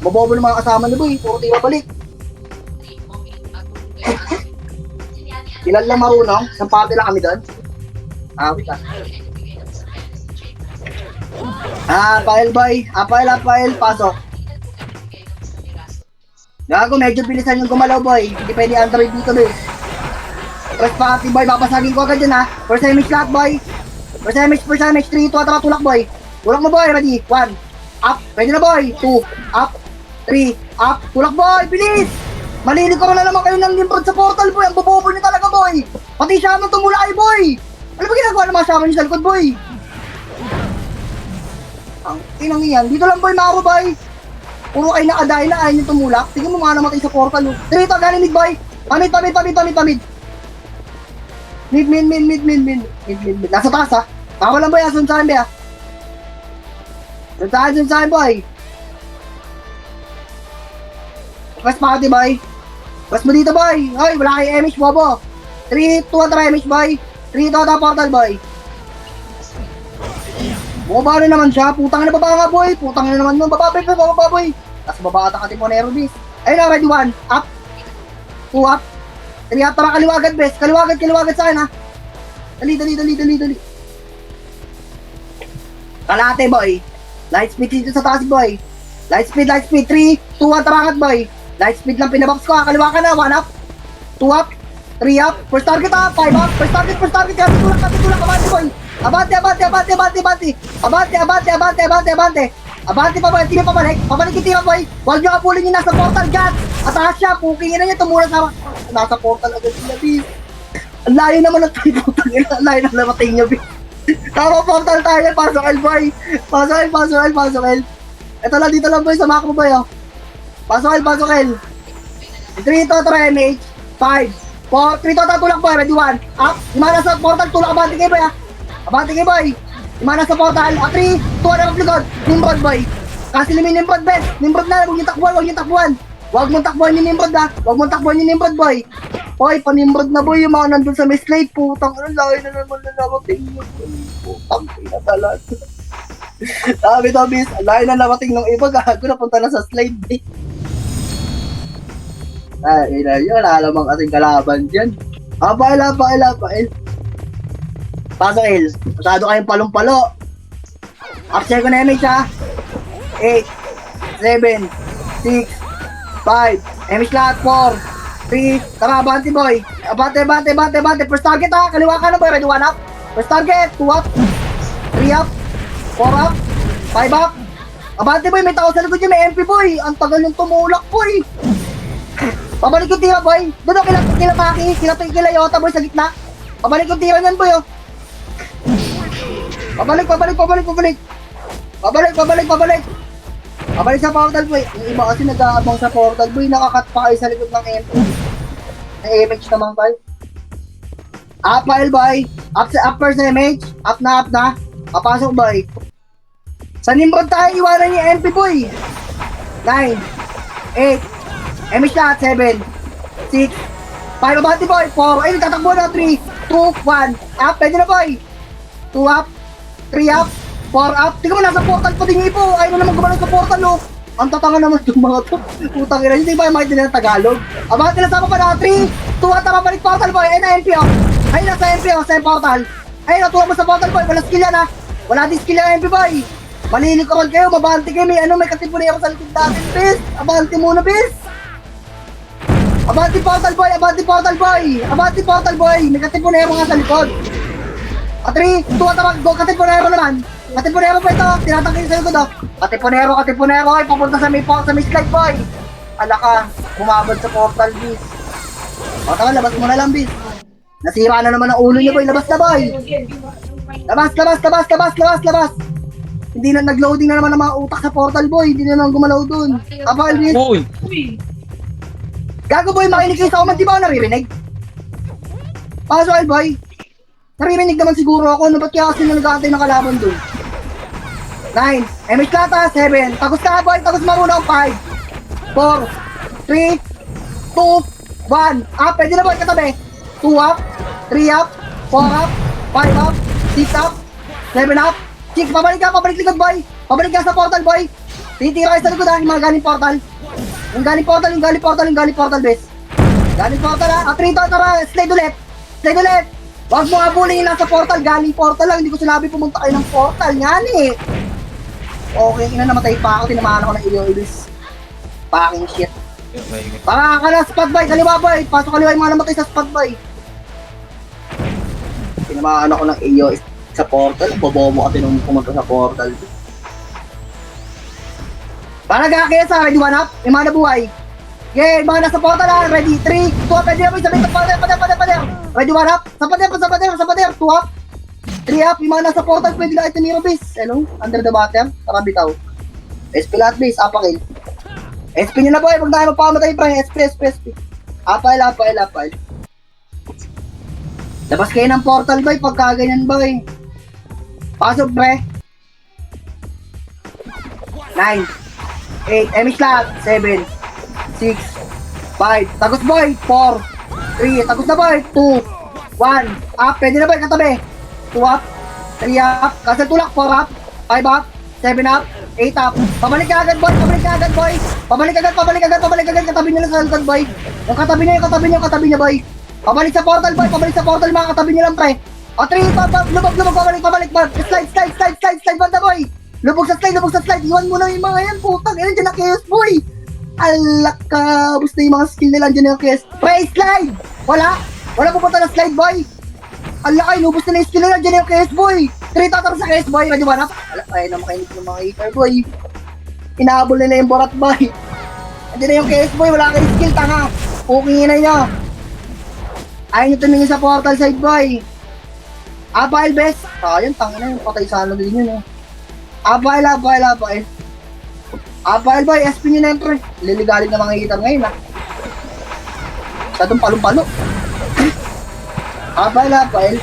Bobobo ng mga kasama niyo, boy. Puro tira balik. Ilan lang marunong? Isang pati lang kami doon. Wait lang. Pael, boy. Pael. Pasok. Gago, medyo bilisan yung gumalaw, boy. Hindi pwede Android dito, boy. First party, boy. Babasagin ko agad yan, ha. First image lahat, boy. First image. 3, 2, tara, tulak, boy. Tulak mo, boy. Ready? 1. Up. Pwede na, boy. 2. Up. 3. Up. Tulak, boy. Bilis! Maliliko na naman kayo ng Nimrod sa portal, boy. Ang bobobo niyo talaga, boy. Pati siya naman tumulay, boy. Ano ba ginagawa ng mga shaman niyo sa likod, boy? Ang inang iyan. Dito lang, boy. Maro, boy. Puro kayo nakadahin na ayaw niyo tumulak. Tingnan mo mga namatay sa portal, oh. Dito, galing mid, boy. Pamid. Mid. Nasa taas, ha. Tama lang, boy. Asun sa akin, boy, ha. Asun sa akin, boy. First party, boy. Press mo dito, boy. Hoy, wala kayo MH, bobo. 3, 2, tara, MH, boy. 3, 2, tara, portal, boy. Bumaba na naman siya. Putang na baba nga, boy. Putang na naman nun. Baba, boy. Tapos baba ata ka Timonero, bis. Ayun na, ready, 1. Up. 2, up. 3, up. Tara, kaliwa agad, bes. Kaliwa agad sa akin, ha. Dali. Kalate, boy. Light speed dito sa taas, boy. Light speed. 3, 2, 1, tara agad, boy. Light speed lang pinabox ko, ha. Kaliwa ka na. 1 up. 2 up. 3 up. First target, ha. 5 up. First target. Kasi tulak. Abante, boy. Abante. Abante pa, boy. Tira pabalik yung tira, boy. Huwag nyo kapulin yung nasa portal, God. Atakas siya. Puking ina niya. Tumura sa nasa portal agad sila, bis. Ang layo naman ng tayo, putang ina. Ang layo na namating niya, bis. Tama, portal tayo. Pasok L, boy. Pasok L. Ito lang, dito lang, boy. Sa macro, boy, oh. Pasok L. 3, 2, 3, MH. 5, 4, 3, 2, tulak, boy. Ready, 1. Up. Imana sa portal. Tulak, abante kayo, boy, ha. Abante kayo, boy. Imana sa portal. 3, 2, harap likod. Nimrod, boy. Kasi limi Nimrod, bes. Nimrod na. Huwag yung takbuhan. Huwag mong takbuhan yung Nimrod, boy. Hoy, panimrod na, boy. Yung mga nandun sa may slate. Putang, layo na naman na namating nyo. Putang, na talaga. Sabi to, bis. Layo na namating ng iba. Gago na punta na sa slate, eh. Ay, yun. Alamang kasing kalaban dyan. Apail. Pasok, El. Masyado kayong palong-palo. Upshare ko na MH, ha. 8, 7, 6, 5. MH lahat, 4, 3. Tara, abante, boy. Abante. First target, ha. Kaliwa ka na, boy. Ready, 1 up. First target, 2 up. 3 up. 4 up. 5 up. Abante, boy. May tao sa likod niya. May MP, boy. Ang tagal yung tumulak, boy. Pabalik yung tira, boy. Doon, kila Maki. Kila Yota, boy, sa gitna. Pabalik yung tira niyan, boy, oh. Pabalik. Pabalik sa portal, boy. Yung iba kasi nag-aabang sa portal, boy. Nakakat pa kayo sa likod ng MP. Na-image naman kayo. Up, boy. Upper sa image. Up na. Papasok, boy. Sa Nimrod tayo, iwanan yung MP, boy. 9, 8, image lahat, 7, 6, 5, abante, boy. 4, ay, nagtatakbo na. 3, 2, 1. Up, pwede na, boy. 2 up. 3 up. 4 up. Tingnan mo, nasa portal pa din po. Ayaw na naman gumalaw sa portal, oh. Ang tatanga naman yung mga to. Putang ina, hindi ba yung makita nila Tagalog? Abang tinasama pa na. 3, 2, at tara, balik portal, boy. Ayun na, MP, oh. Ayun na sa MP, oh, sa portal. Ayun, natuwa mo sa portal, boy. Wala skill yan, ha. Wala din skill yan, MP, boy. Malilikoran kayo, mabante kayo. May katipunero sa likod natin, bis. Abante muna, bis. Abante portal, boy. May katipunero nga sa likod. 3, 2, at go. Katipunero naman. Katipunero pa ito. Tinatangkin sa likod, oh. Katipunero. Ay, papunta sa may slide, boy. Ala ka. Bumabad sa portal, bis. O, tama, labas mo na lang, bis. Nasira na naman ang ulo niyo, boy. Labas na, boy. Labas. Hindi na nag-loading na naman ang mga utak sa portal, boy. Hindi na naman gumalaw dun. Kapal, bis. Uy! Gago boy, makinig kayo sa comment, di ba ako naririnig? Pasok El boy. Naririnig naman siguro ako, no ba't kaya kasi nag-aantay ng kalaban dun? 9, MH Lata, 7, tagos ka boy, tagos marunong 5, 4, 3, 2, 1, up, pwede na boy, katabi, 2 up, 3 up, 4 up, 5 up, 6 up, 7 up, 6, pabalik likod boy, pabalik ka sa portal boy, titira kayo sa likod ha, yung mga galing portal, yung galing portal bes, galing portal ha, 3 to, tara, slide ulit, wag mo abulin yung nasa portal, galing portal lang, hindi ko sinabi pumunta kayo ng portal, yan eh. Okay, ina namatay pa ako, tinamaan ako ng iyo, ibis. Fucking shit. Para ka na spot boy, kaliwa boy, pasok kaliwa yung mga namatay sa spot boy. Tinamaan ako ng iyo sa portal, bobobo kasi nung pumunta sa portal. Para gakaya sa ready 1 up, yung mga nabuhay. Okay, mga nasa portal ha, ready, 3, 2 up, ready na boy, sabihin pader. Ready 1 up, sa pader, 2 up. 3 up, yung mga nasa portal, pwede na ito niro base. Hello? Under the bottom, tara bitaw. SP lahat base, apakil. SP nyo na boy, pag tayo magpakamatay pre, SP. Apal. Labas kayo ng portal boy, pagka ganyan boy. Pasok pre. 9, 8, MH lahat, 7, 6, 5, tagos boy, 4, 3, tagos na boy, 2, 1, up, pwede na boy, katabi. 2 up, 3 up, kasi tulak, 4 up, 5 up, 7 up, 8 up. Pabalik ka agad boy. Pabalik agad, katabi nyo lang sa likod boy. Yung katabi niya boy. Pabalik sa portal boy, mga katabi nyo lang pre. O 3, lubog, pabalik. Slide banda boy. Lubog sa slide, iwan mo na yung mga yan, putang, yan dyan na chaos boy. Alak ka, gusto yung mga skill nila dyan na chaos. Pre, slide! Wala pupunta na slide boy. Ala kayo, lubos na yung skill na dyan yung KS boy. 3 tataro sa KS boy, ready 1 up? Ala kayo na makainig ng mga hater boy. Inahabol nila yung borat boy. Andiyan na yung KS boy, wala kayong skill, tanga. Okay na niya. Ayaw nyo tumingin sa portal side boy. Apail best. Sayang, tanga na yung patay sana din yun. Apail. Apail boy, SP nyo na yun pre. Liligaling na mga hater ngayon ha. Sa itong palong-palo. Apail.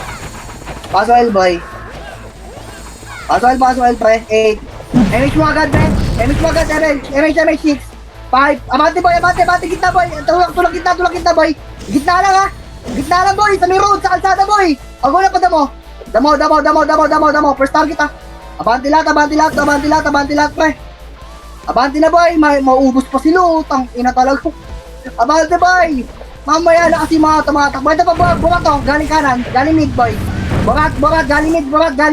Pasok El boy. Pasok El pre. 8. MH mo agad pre. MH 6. 5. Abante boy. Gitna boy. Tulak gitna boy. Gitna lang boy. Sa may road. Sa kalsada boy. Ako na pa damo. Damo. First target ha. Abante lahat pre. Abante na boy. Maubos pa sila. Tang ina talaga. Abante boy. Mamaya na kasi mga tumatakbo. Ito pa burat to, galing kanan, galing mid boy. Burat, galing mid, burat. O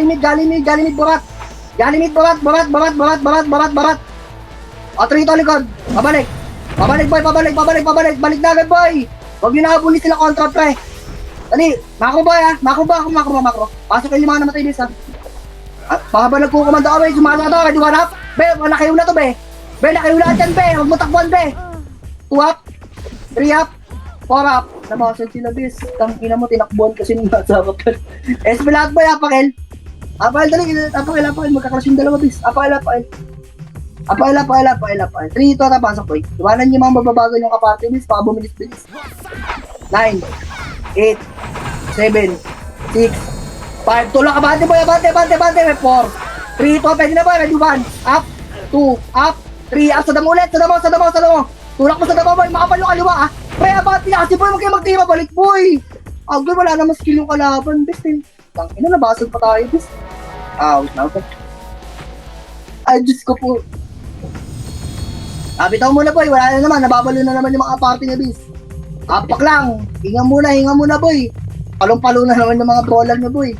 3 to likod, pabalik boy, balik na agad boy. Huwag nyo nakabuli sila kontra pre. Dali, makro boy ha, makro. Pasok kayo yung mga namatay bis ha. Baka ba nagkukumanda ka boy, sumasa to, ready 1 up. Be, nakayo na to be. Nakayo na dyan be, huwag mo takbuhan be. 2 up, 3 up. 4 up, nabawasan sila bis. Tangina mo, tinakbuhan kasi nung nasa kapal. SP lahat boy, apakil. Apakil, magkakrush yung dalawa bis. Apakil. 3 ito tapasok boy. Iwanan niyo mga mababagal yung kaparte bis, baka bumilis-bilis. 9, 8, 7, 6, 5, tulak abante boy, abante. 4, 3 ito, pwede na boy, ready 1, up, 2, up, 3, up, sa damo ulit, sa damo. Tulak mo sa damo boy, makapal yung kaliwa ah. Pre, abante na kasi boy, huwag kayo magtira, balik boy. Agad, wala naman skill yung kalaban, best eh. Tangina, nabasag pa tayo, best. Wait na ako. Ay, Diyos ko po. Bitaw muna boy, wala na naman, nababalo na naman yung mga party niya, best. Apak lang, hinga muna boy. Palong-palo na naman yung mga brawler niya boy.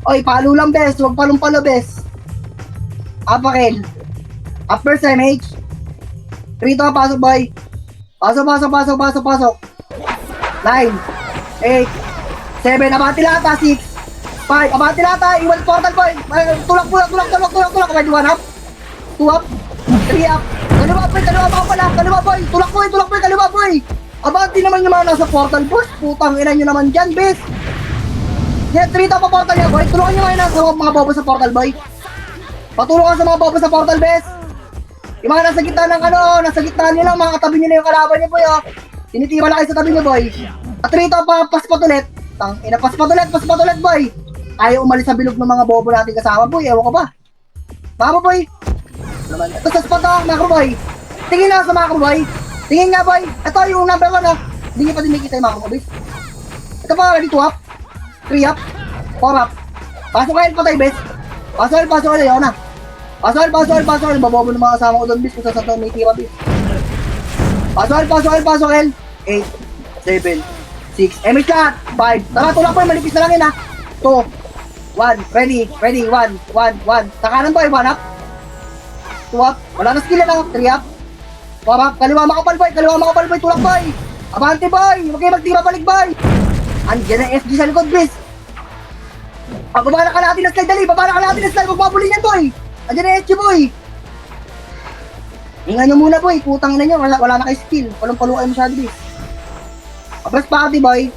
Oy, palo lang best, huwag palong-palo best. Apakil. Upper MH. 3 to, pasok boy. Pasok. 9, 8, 7, abante lahat ha, 6, 5, abante lahat ha, iwan portal boy. Tulak. Ready 1 up, 2 up, 3 up. Kaliwa boy. Tulak boy, kaliwa boy. Abante naman yung mga nasa portal boss. Putang ina nyo naman dyan, bes. Yan, 3 pa portal niya boy. Tulungan nyo ngayon sa mga bobo sa portal boy. Patulong ka sa mga bobo sa portal, bes. Yung mga nasa gitna ng ano, nasa gitna nila, mga katabi nila yung kalaban niyo, boy, oh. Tinitira lang kayo sa tabi niyo, boy. At rito, paspat ulit. Paspat ulit, boy. Ayaw umalis sa bilog ng mga bobo natin kasama, boy. Ewan ko ba? Mama, boy. Ito sa spot, oh, macro, boy. Tingin na sa macro, boy. Tingin nga, boy. Ito yung number 1, oh. Hindi niyo pa din nakikita yung macro, boy. Ito pa, ready 2 up. 3 up. 4 up. Pasok kayo, patay, bes. Pasok kayo, ayaw na. Pasok, babobo ng mga kasama ko doon, bis, kung saan may tira, bis. Pasok, 8, 7, 6, MH lahat, 5. Tara, tulak po, malipis na lang yun, ha. 2, 1, ready, 1. Sa kanan boy, 1 up. 2 up, wala na skill na, 3 up. 4 up, kaliwa makapal boy, tulak boy. Abante boy, huwag kayo magtira balik boy. Andiyan ang SG sa likod, bis. Baba na ka natin na slide, dali, huwag mabulin yan boy. Andiyan na SG boy. Hinga nyo muna boy, putang ina nyo, wala na kayo skill. Palong-palo kayo masyado bis. Abras party boy.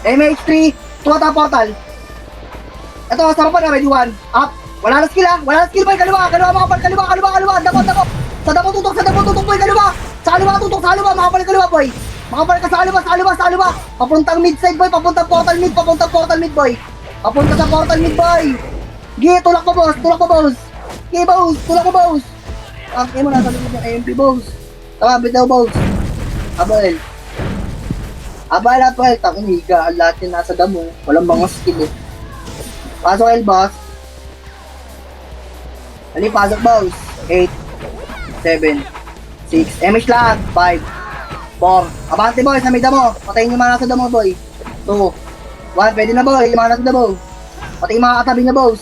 MH3, tuwata portal. Ito, sarapan na, ready 1. Up. Wala na skill boy, kaliwa makapal, damo. Sa damo tutok boy, kaliwa. Sa kaliwa, makapal kaliwa boy. Makapal ka sa kaliwa. Papuntang mid side boy, papuntang portal mid boy. Papunta sa portal mid boy. Gi, tulak pa boss. Gi, boss, tulak pa boss. Ang mo nasa likod ng AMP boss. Tama, bitaw boss. Abel, takong higa. Ang lahat yung nasa damo. Walang mga skill eh. Pasok L boss. Ali, pasok boss. 8, 7, 6, MH lahat. 5, 4. Abante boy, sa may damo. Patayin yung mga nasa damo boy. 2, 1, pwede na boy, yung mga nasa damo. Patayin yung mga katabi niya boss.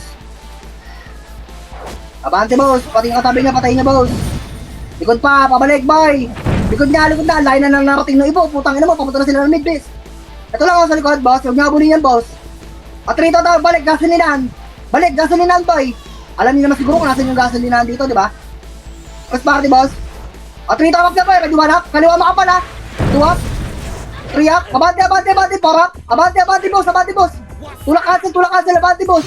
Abante boss, patayin yung katabi niya, patayin niya boss. Likod pa, pabalik boy. Likod na, lain na narating ng ibo. Putang ina mo, papunta na sila ng mid-base. Ito lang ako sa likod boss, huwag niya habulin yan boss. At rito daw, balik, gasolinan boy. Alam niyo naman siguro kung nasan yung gasolinan dito, di ba? First party boss. At rito up na boy, ready 1 up, kaliwa makapal ha. 2 up, 3 up, abante, 4 up, abante boss. Tulak cancel, abante boss.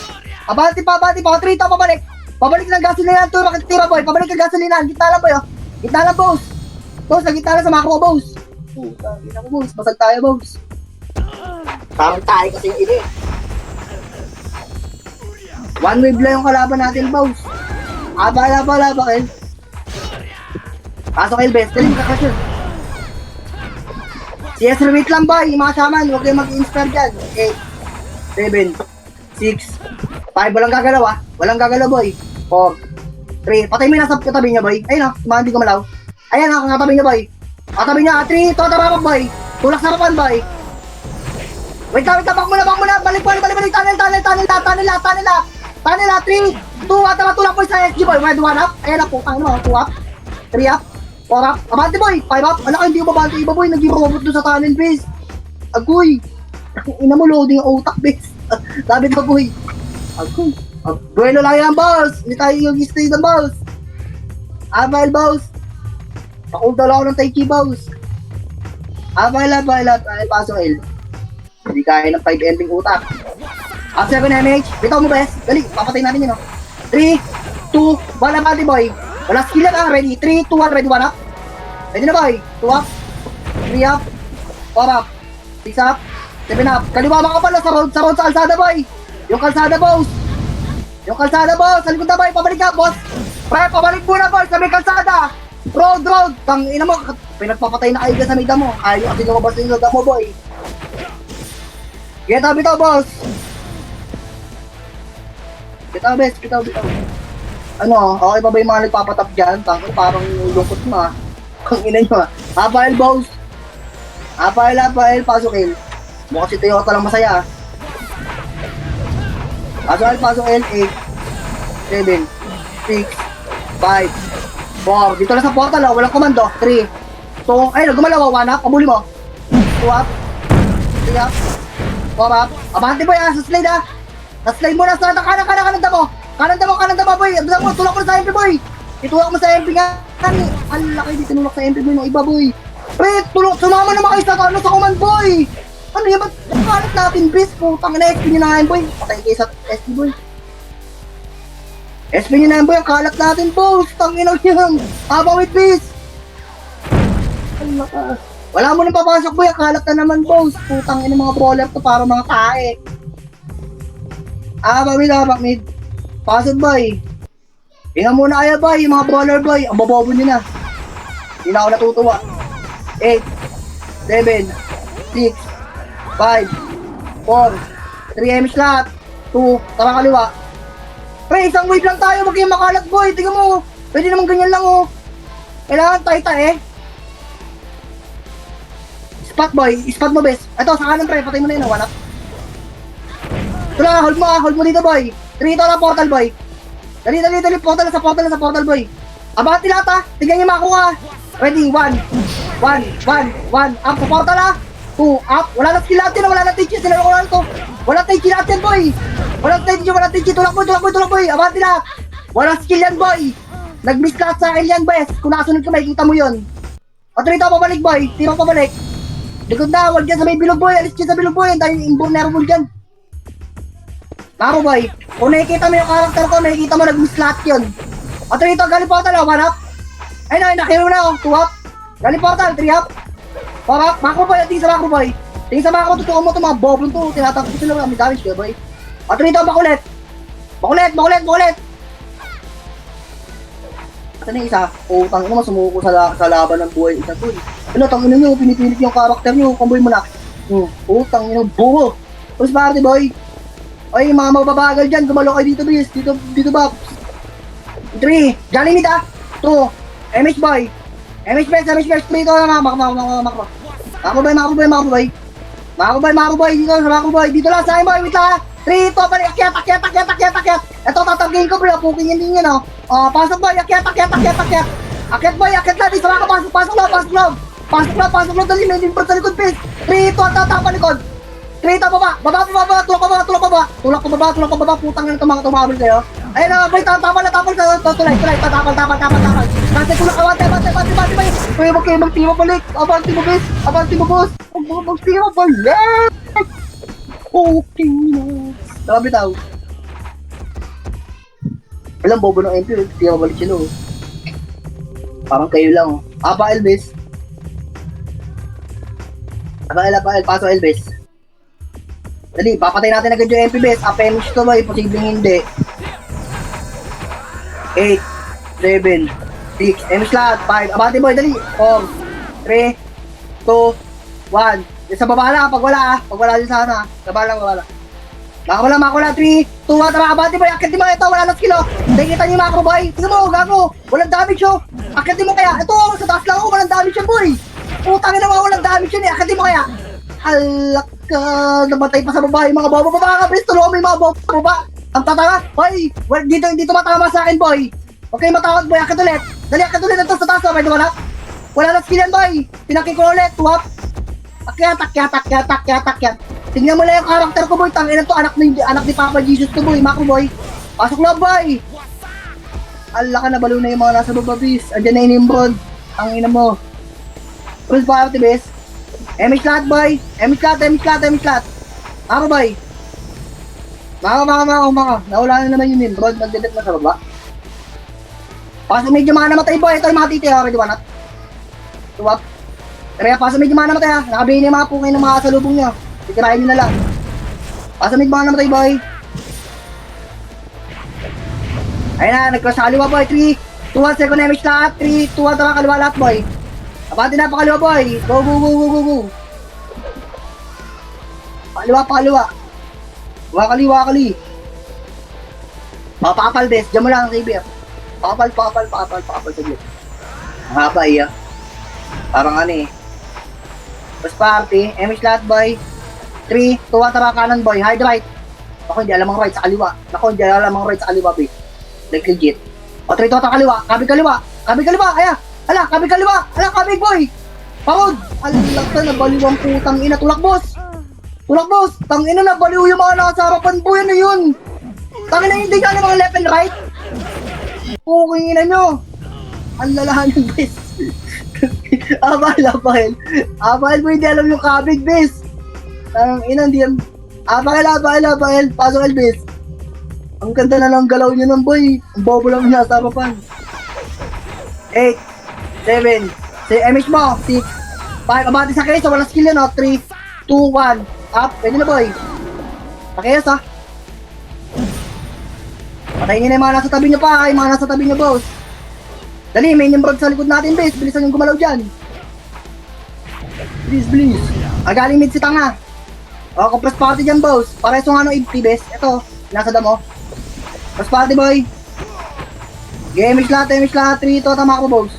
Abante pa, 3 up, pabalik ng gasolinan, tira boy, pabalik ng gasolinan, gitna lang boy oh. Gitna lang boss. Boss, nagitna lang sa macro boss. Puta, gitna ko boss, basag tayo boss. Parang tayo kasi yung ili. One wave lang yung kalaban natin, boss. Abala, bakit? Pasok kayo, best. Dali, kakasyon. CS wait lang, boy. Yung mga shaman, huwag kayong mag-inspire dyan. 8, 7, 6, 5. Walang gagalaw, boy. 4, 3. Patay mo yung nasa katabi niya, boy. Ayun, mga hindi gumalaw. Ayan, ang katabi niya, boy. Katabi niya, 3. Totarapag, boy. Tulak sarapan, boy. Wait, bak muna. Balik. Tunnel, 3, 2, tulak po sa SG boy. 1 up. Ayan na po, 2 up. 3 up. 4 up. Abante boy, 5 up. Ala ka, hindi ko babante iba boy. Nag-robot doon sa tunnel base. Agoy. Ina mo, loading ang utak base. Sabi ko boy. Agoy. Bueno lang yan boss. Hindi tayo yung stay ng boss. Abel boss. Pakulta lang ako ng Tai Chi boss. Abel. Pasok L. Hindi kaya ng 5 ending utak. Up 7 MH. Bitaw mo bes. Dali, papatay natin yun, no? 3, 2, 1 up, ate boy. Wala skill na, ready. 3, 2, 1, ready, 1 up. Ready na boy. 2 up, 3 up, 4 up, 6 up, 7 up. Kaliwa mga pala sa road sa kalsada boy. Yung kalsada boss. Sa likod na boy, pabalik ka boss. Pre, pabalik muna boy sa may kalsada. Road. Tang ina mo, pinagpapatay na kayo dyan sa may damo. Ayaw kasi lumabas yung damo boy. Bitaw boss. Bitaw. Ano, okay pa ba yung mga nagpapatap dyan? Tangko, parang lungkot mo ah. Kung ina nyo ah. Apael boss. Apael, pasok L. Mukha si Toyota lang masaya ah. Pasok L, 8, 7, 6, 5, 4. Dito lang sa portal ah, walang komando. 3, 2, ay nagumalaw, 1 up, pabuli mo. 2 up, 3 up, 4 up. Abante boy ah, sa slide ah. Naslide mo na sa kanan damo. Kanan damo boy. Tulak mo na sa MP boy. Itulak mo sa MP nga. Ang laki di tinulak sa MP boy ng iba boy. Pre, sumama naman kayo sa command boy. Ano yan, ba't nakalit natin bis? Putang na SP nyo na ngayon boy. Patay kayo sa SP boy. SP nyo na yan boy, ang kalat natin boss. Tanginang yan. Habang with peace. Wala mo nang papasok boy, ang kalat na naman boss. Putang ina mga brawler to para mga tae. Habang mid. Pasok boy. Hinga muna kayo boy, yung mga brawler boy. Ang bobobo nyo na. Hindi na ako natutuwa. 8, 7, 6, 5, 4, 3 MS lahat. 2, tara kaliwa. Pre, isang wave lang tayo, wag kayong makalat boy. Tingnan mo, pwede naman ganyan lang oh. Kailangan tayo Spot boy, spot mo bes. Ito, sa kanan pre, patay mo na yun, wala. Ito na, hold mo dito boy. 3 ito na portal boy. Dali, portal sa portal boy. Abati lahat ha, tingnan niyo makuha. Ready, 1, up sa portal ha. 2, up, wala na skill natin, wala na teach, sila ko lang to. Wala teach natin boy. Wala teach, tulak boy, abati lahat. Wala skill yan boy. Nag-miss lahat sa akin yan bes. Kung nakasunod ka, makikita mo yun. O 3 ito, pabalik boy, tiro pabalik. Likod na, wag dyan sa may bilog boy, alis dyan sa bilog boy, dahil invulnerable dyan. Mako boy, kung nakikita mo yung karakter ko, makikita mo nag-miss lahat yun. O 3 ito, galing portal, 1 up. Ayun, nakiro na 2 up. Galing portal, 3 up. 4 up, mako boy, tingin sa mako boy. Tingin sa mako, tutukan mo ito mga boblong to, tinatakot sila, may damage ka boy. O 3 ito, bakulit. Ito na yung isa, tangin naman, sumuko sa laban ng buhay isa to. Ano, tangin nyo, pinipilit yung karakter nyo, kamboy mo na. Tangin nyo, buho. Tapos party boy. Oy, mga mababagal dyan, gumalo kayo dito, bis. Dito ba? 3, Johnny Mid 2, MH boy. MH best, 3 ito na, mako boy. Dito sa mako boy. Dito lang sa akin boy, wait lang. 3, ito, balik, akyat. Ito, tatagin ko bro, puking yun din yun, oh. Pasok boy, akyat. Akyat boy, akyat lang, dito lang, pasok lang, dali, may limpert sa likod, bis. 3, ito, tatapa likod. 3, ito, baba, tulak pa baba, putang yun ito mga tumabal kayo. Ayun na, boy, tapal, tulay, tapal. Kasi tulak ka, bate. Uy, wag kayo magtimo balik, abanti mo, bis, boss. Huwag magtimo balik. Okay na. Nakabitaw. Alam, bobo ng MP, tira balik sila oh. Parang kayo lang oh. Apa Elvis? Apa, paso Elvis. Dali, papatay natin agad yung MP base. Apemish to boy, posibleng hindi. 8, 7, 6, MS lahat, 5, abati boy, dali. 4, 3, 2, 1. Sa baba lang, pag wala din sana. Sa baba lang. Mako lang, 3, 2, 1, tara, abati boy, akitin mo ito, wala na skill oh. Nakikita niyo yung macro boy, tingnan mo, gago, walang damage oh. Akitin mo kaya, ito, sa taas lang oh, walang damage yan boy. Putangin na walang damage yan eh, akitin mo kaya. Alak ka, namatay pa sa baba, yung mga bobo, baba ka, please, tulungan mo yung mga bobo, baba. Ang tatanga, boy, dito matama sa akin boy. Okay, matawag boy, akit ulit. Dali, akit ulit, ito sa taas oh, may wala. Wala na skill yan boy, pinakin ko ulit, 2 up. Akyat. Tingnan mo lang yung karakter ko boy, tangina to, anak ni Papa Jesus to boy, macro boy. Pasok na boy. Ala ka na, balo na yung mga nasa baba bis. Andiyan na yung Nimrod. Ang ina mo. Cruise party bis. MH lahat boy. MH lahat. Macro boy. Maka. Nawala na naman yung Nimrod, nagdedet na sa baba. Pasok medyo mga namatay boy, ito yung mga titi ha, ready ba not? Tuwap. Kaya pasok medyo mga namatay ha, nakabili na yung mga pungay ng mga kasalubong nyo. Titirahin nyo na lang. Pasamig mga namatay boy. Ayun na, nag-cross sa kaliwa boy. 3, 2, 1, second damage lahat. 3, 2, 1, tara kaliwa lahat boy. Abante na pa kaliwa boy. Go. Pakaliwa. Wakali. Papapal bes, dyan mo lang savior. Papal saglit. Ang haba iya. Parang ano eh. First party, MH lahat boy. 3, 2, 1, tara kanan boy, hide right. Ako hindi alam ang right sa kaliwa. Boy. Like legit. O 3, 2, 1, kaliwa. Kabig kaliwa. Aya. Kabig kaliwa. Kabig boy. Pagod. Alak ka, nabaliwang putang ina. Tulak boss. Tangina na, baliw yung mga nasa harapan boy. Ano yun? Tangina hindi ka na mga left and right. Puking ina nyo. Ang lalahan ng bes. Abahel mo hindi alam yung kabig bes. Ang ina hindi yan. Abahel. Pasok Elvis. Ang ganda na lang galaw niyo ng boy. Ang bobo lang nasa harapan. 8, 7, si MH mo, 6, 5, abati sa kayo, wala skill yun, 3, 2, 1, up, pwede na boy. Pakiyas ha. Patayin niyo na yung mga nasa tabi niyo pa, yung mga nasa tabi niyo boss. Dali, may nimrod sa likod natin base, bilisan yung gumalaw dyan. Please. Galing mid si Tanga. O, compress party dyan boss, pareso nga nung 80 base, eto, nasa damo. Compress party boy. Game lahat, 3, ito, tama ko boss.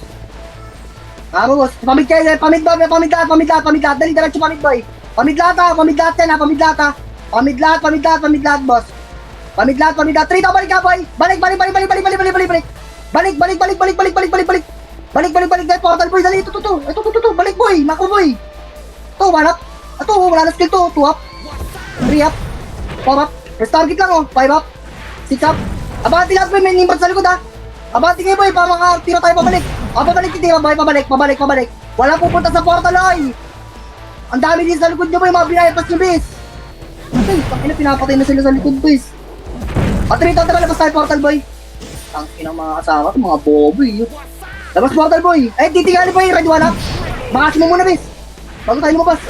Tama boss, pamid kayo, pamid lahat, dali, diretso pamid boy. Pamid lahat ha, pamid lahat yan ha, pamid lahat ha. Pamid lahat boss. Pamid lahat, 3, ito, balik ka boy. Balik. Balik, dahil portal boy, dali, ito, balik boy, mako boy. Ito, 1 up. Ito, wala na skill to, 2 up. 3 up. 4 up. First target lang oh, 5 up. 6 up. Abante lahat boy, may nimbrod sa likod ha. Abante kayo boy, para makatira tayo pabalik. Pabalik, titira boy, pabalik. Wala pupunta sa portal ay. Ang dami din sa likod nyo boy, mga binayapas nyo bis. Ay, tangina, pinapatay na sila sa likod boys. At rito, labas tayo portal boy. Tangina mga kasama, mga bobo yun. Labas portal boy. Eh, titingali boy, ready 1 up. Makasi mo muna bis. Bago tayo lumabas.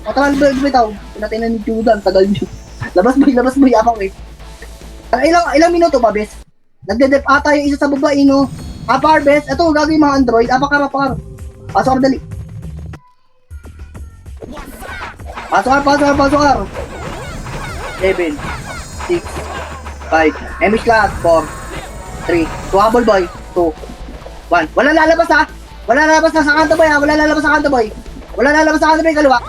Matagal boy tao. Pinatay na ni Judah, tagal nyo. Labas boy, apang eh. Ilang minuto ba bis? Nagde-dep ata yung isa sa babae no. Apar bes, ito gagawin mga android. Apakar. Pasok dali. Pasok. 7, 6, 5. Emish lahat. 4, 3. Tuhabol boy. 2, 1. Wala lalabas ha. Wala lalabas na sa kanto boy ha. Wala lalabas sa kanto boy. Kaliwa.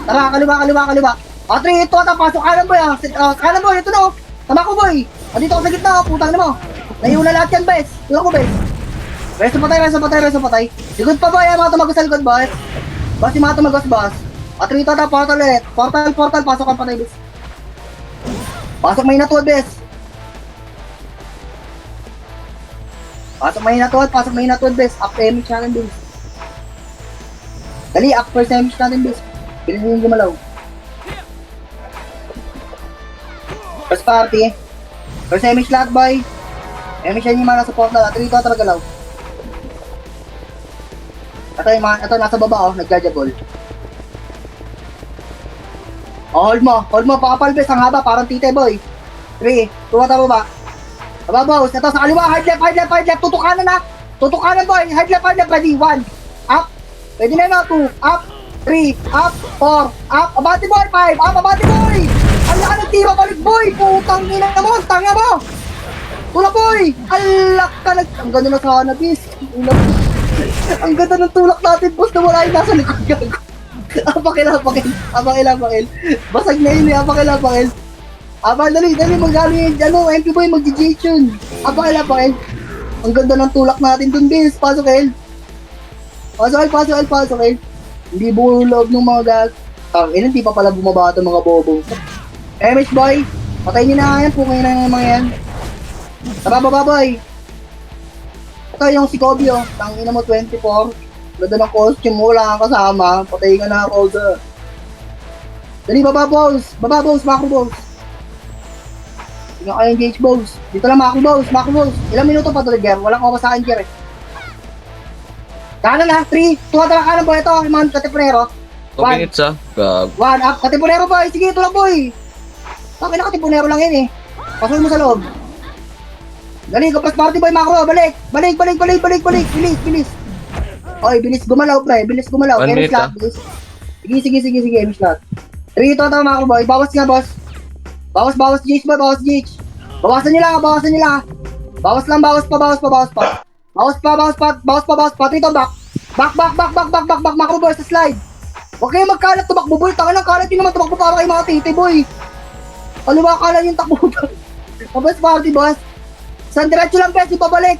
Tara, kaliwa. 3, ito ata. Pasok kanan boy ha. Kanan boy, ito na oh. Tama ko boy. Andito ako sa gitna oh. Putang na mo. Naiuna lahat yan bes. Tulak ko bes. Reso patay. Likod pa boy ha. Mga tumagos sa likod boy. Boss yung mga tumagos boss. At rito ata portal ulit. Portal. Pasok ang patay bes. Pasok may natuwad bes. Up damage natin bes. Dali, up first damage natin bes. Bilhin yung gumalaw. First party. First damage lahat boy. Damage yan yung mga nasa portal. At rito ata galaw. Ito nasa baba oh. Nagjajabol. Oh, hold mo, pakapalbes ang haba, parang tite boy. 3, 2, ata baba. Baba boss, ito sa kaliwa, hard left, tutukanan boy, hard left, ready, 1, up, pwede na 2, up, 3, up, 4, up, abati boy, 5, up, abati boy! Ang laka ng tiro, balik boy, putang ina mo, tanga mo! Tulak boy, alak ka ang ganda na sana, bis, ang ganda ng tulak natin, boss, na wala yung nasa likod gago. Apakil. Basag na yun eh, apakil. Dali, magaling yung MP boy, mag-GH yun. Apakil. Ang ganda ng tulak natin dun, bis. Pasok, El. Hindi buo loob ng mga gas. Hindi pa pala bumaba ito mga bobo. MH boy, patay nyo na yan, pukay na mga yan. Baba boy. Ito yung si Kobe oh, tangina mo 24. Ganda ng costume mo, wala kang kasama. Patay ka na ako, sir. Dali, baba, boss, macro, boss. Tingnan kayo engage, boss. Dito lang, macro, boss. Ilang minuto pa to, Ger? Walang oras sa akin, Ger, eh. Kanan ha, 3, 2, tara, kanan, boy. Ito, yung mga katipunero. 2 minutes ah. Gag. 1, up, katipunero, boy. Sige, ito lang, boy. Bakit na katipunero lang yun, eh. Pasukin mo sa loob. Dali, kapras party, boy, macro. Balik. Bilis. Oy, bilis gumalaw, pre. 1 minute ah. Sige, Emish lahat. 3, ito, tama ako, boy. Bawas nga, boss. Bawas, GH, boy. Bawasan nila. Bawas pa. Ito, back, macro, boy, sa slide. Huwag kayo magkalat, tumakbo, boy. Tangan ng kalat yun naman, tumakbo para kay mga titi, boy. Kaliwa kalat yung takbo. Mabas party, boss. San diretso lang, pes, ipabalik.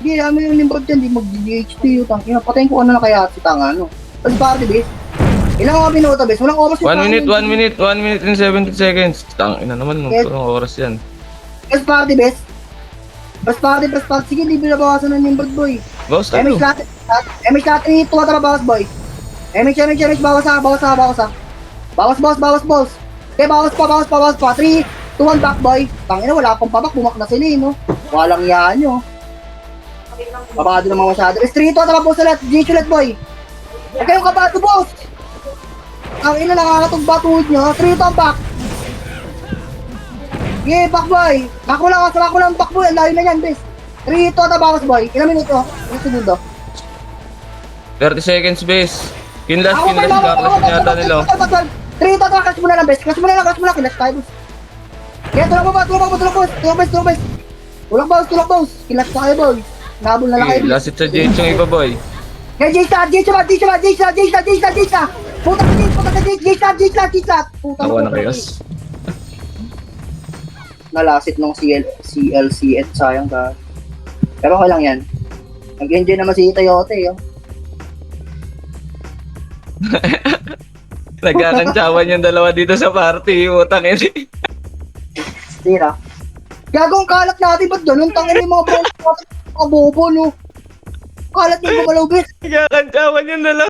Hindi, namin yung nimbrod dyan, di mag-GHT yun. Patayin ko ano na kaya si Tanga, no? Tapos party, bes. Ilang mga minuto, bes? Walang oras yung 1 minute and 70 seconds. Tangina naman, walang oras yan. Press party, bes. Press party. Sige, hindi binabawasan ng nimbrod, boy. Boss, ano? MH lahat, tuwa tara, bawas, boy. MH, bawas ha. Bawas, boss. Okay, bawas pa. 3, 2-1 back, boy. Tangina, wala pang pabak. Bumak na sila, no? Walang yan, nyo. Kabado naman masyado. Street 2, tama po sa lahat. G ulit, boy. Huwag kayong kabado, boss. Ang ina, nakakatugba tuhod nyo. Street 2 back. Yeah, back, boy. Back mo lang, back, boy. Ang layo na yan, bes. 3-2 tabakos, boy. Ilang minuto? Ilang segundo? 30 seconds, base. Kinlast, backlash yata nila. 3-2 tabakos mo na lang, bes. Clash mo na lang. Kinlast tayo, boss. Kaya tulak mo, boss. Tulak, boss. Kinlast tayo, boy. Nabol na lang Okay, kayo. last hit sa Jade yung iba, boy. Kaya J-Star. Puta ka, J-Star. Puta Tawa na mo, kayo. Nalasit nung CLC at sayang ka. Pero okay lang yan. Nag-enjoy naman si Toyota eh. Oh. Nagkakantsawan yung dalawa dito sa party. Utang yun. Tira. Gagawang kalat natin, ba't ganun? Tangin yung mga bro, mga bobo, no? Kalat yung bumalawbis. Nagkakantsawan yung dalawa.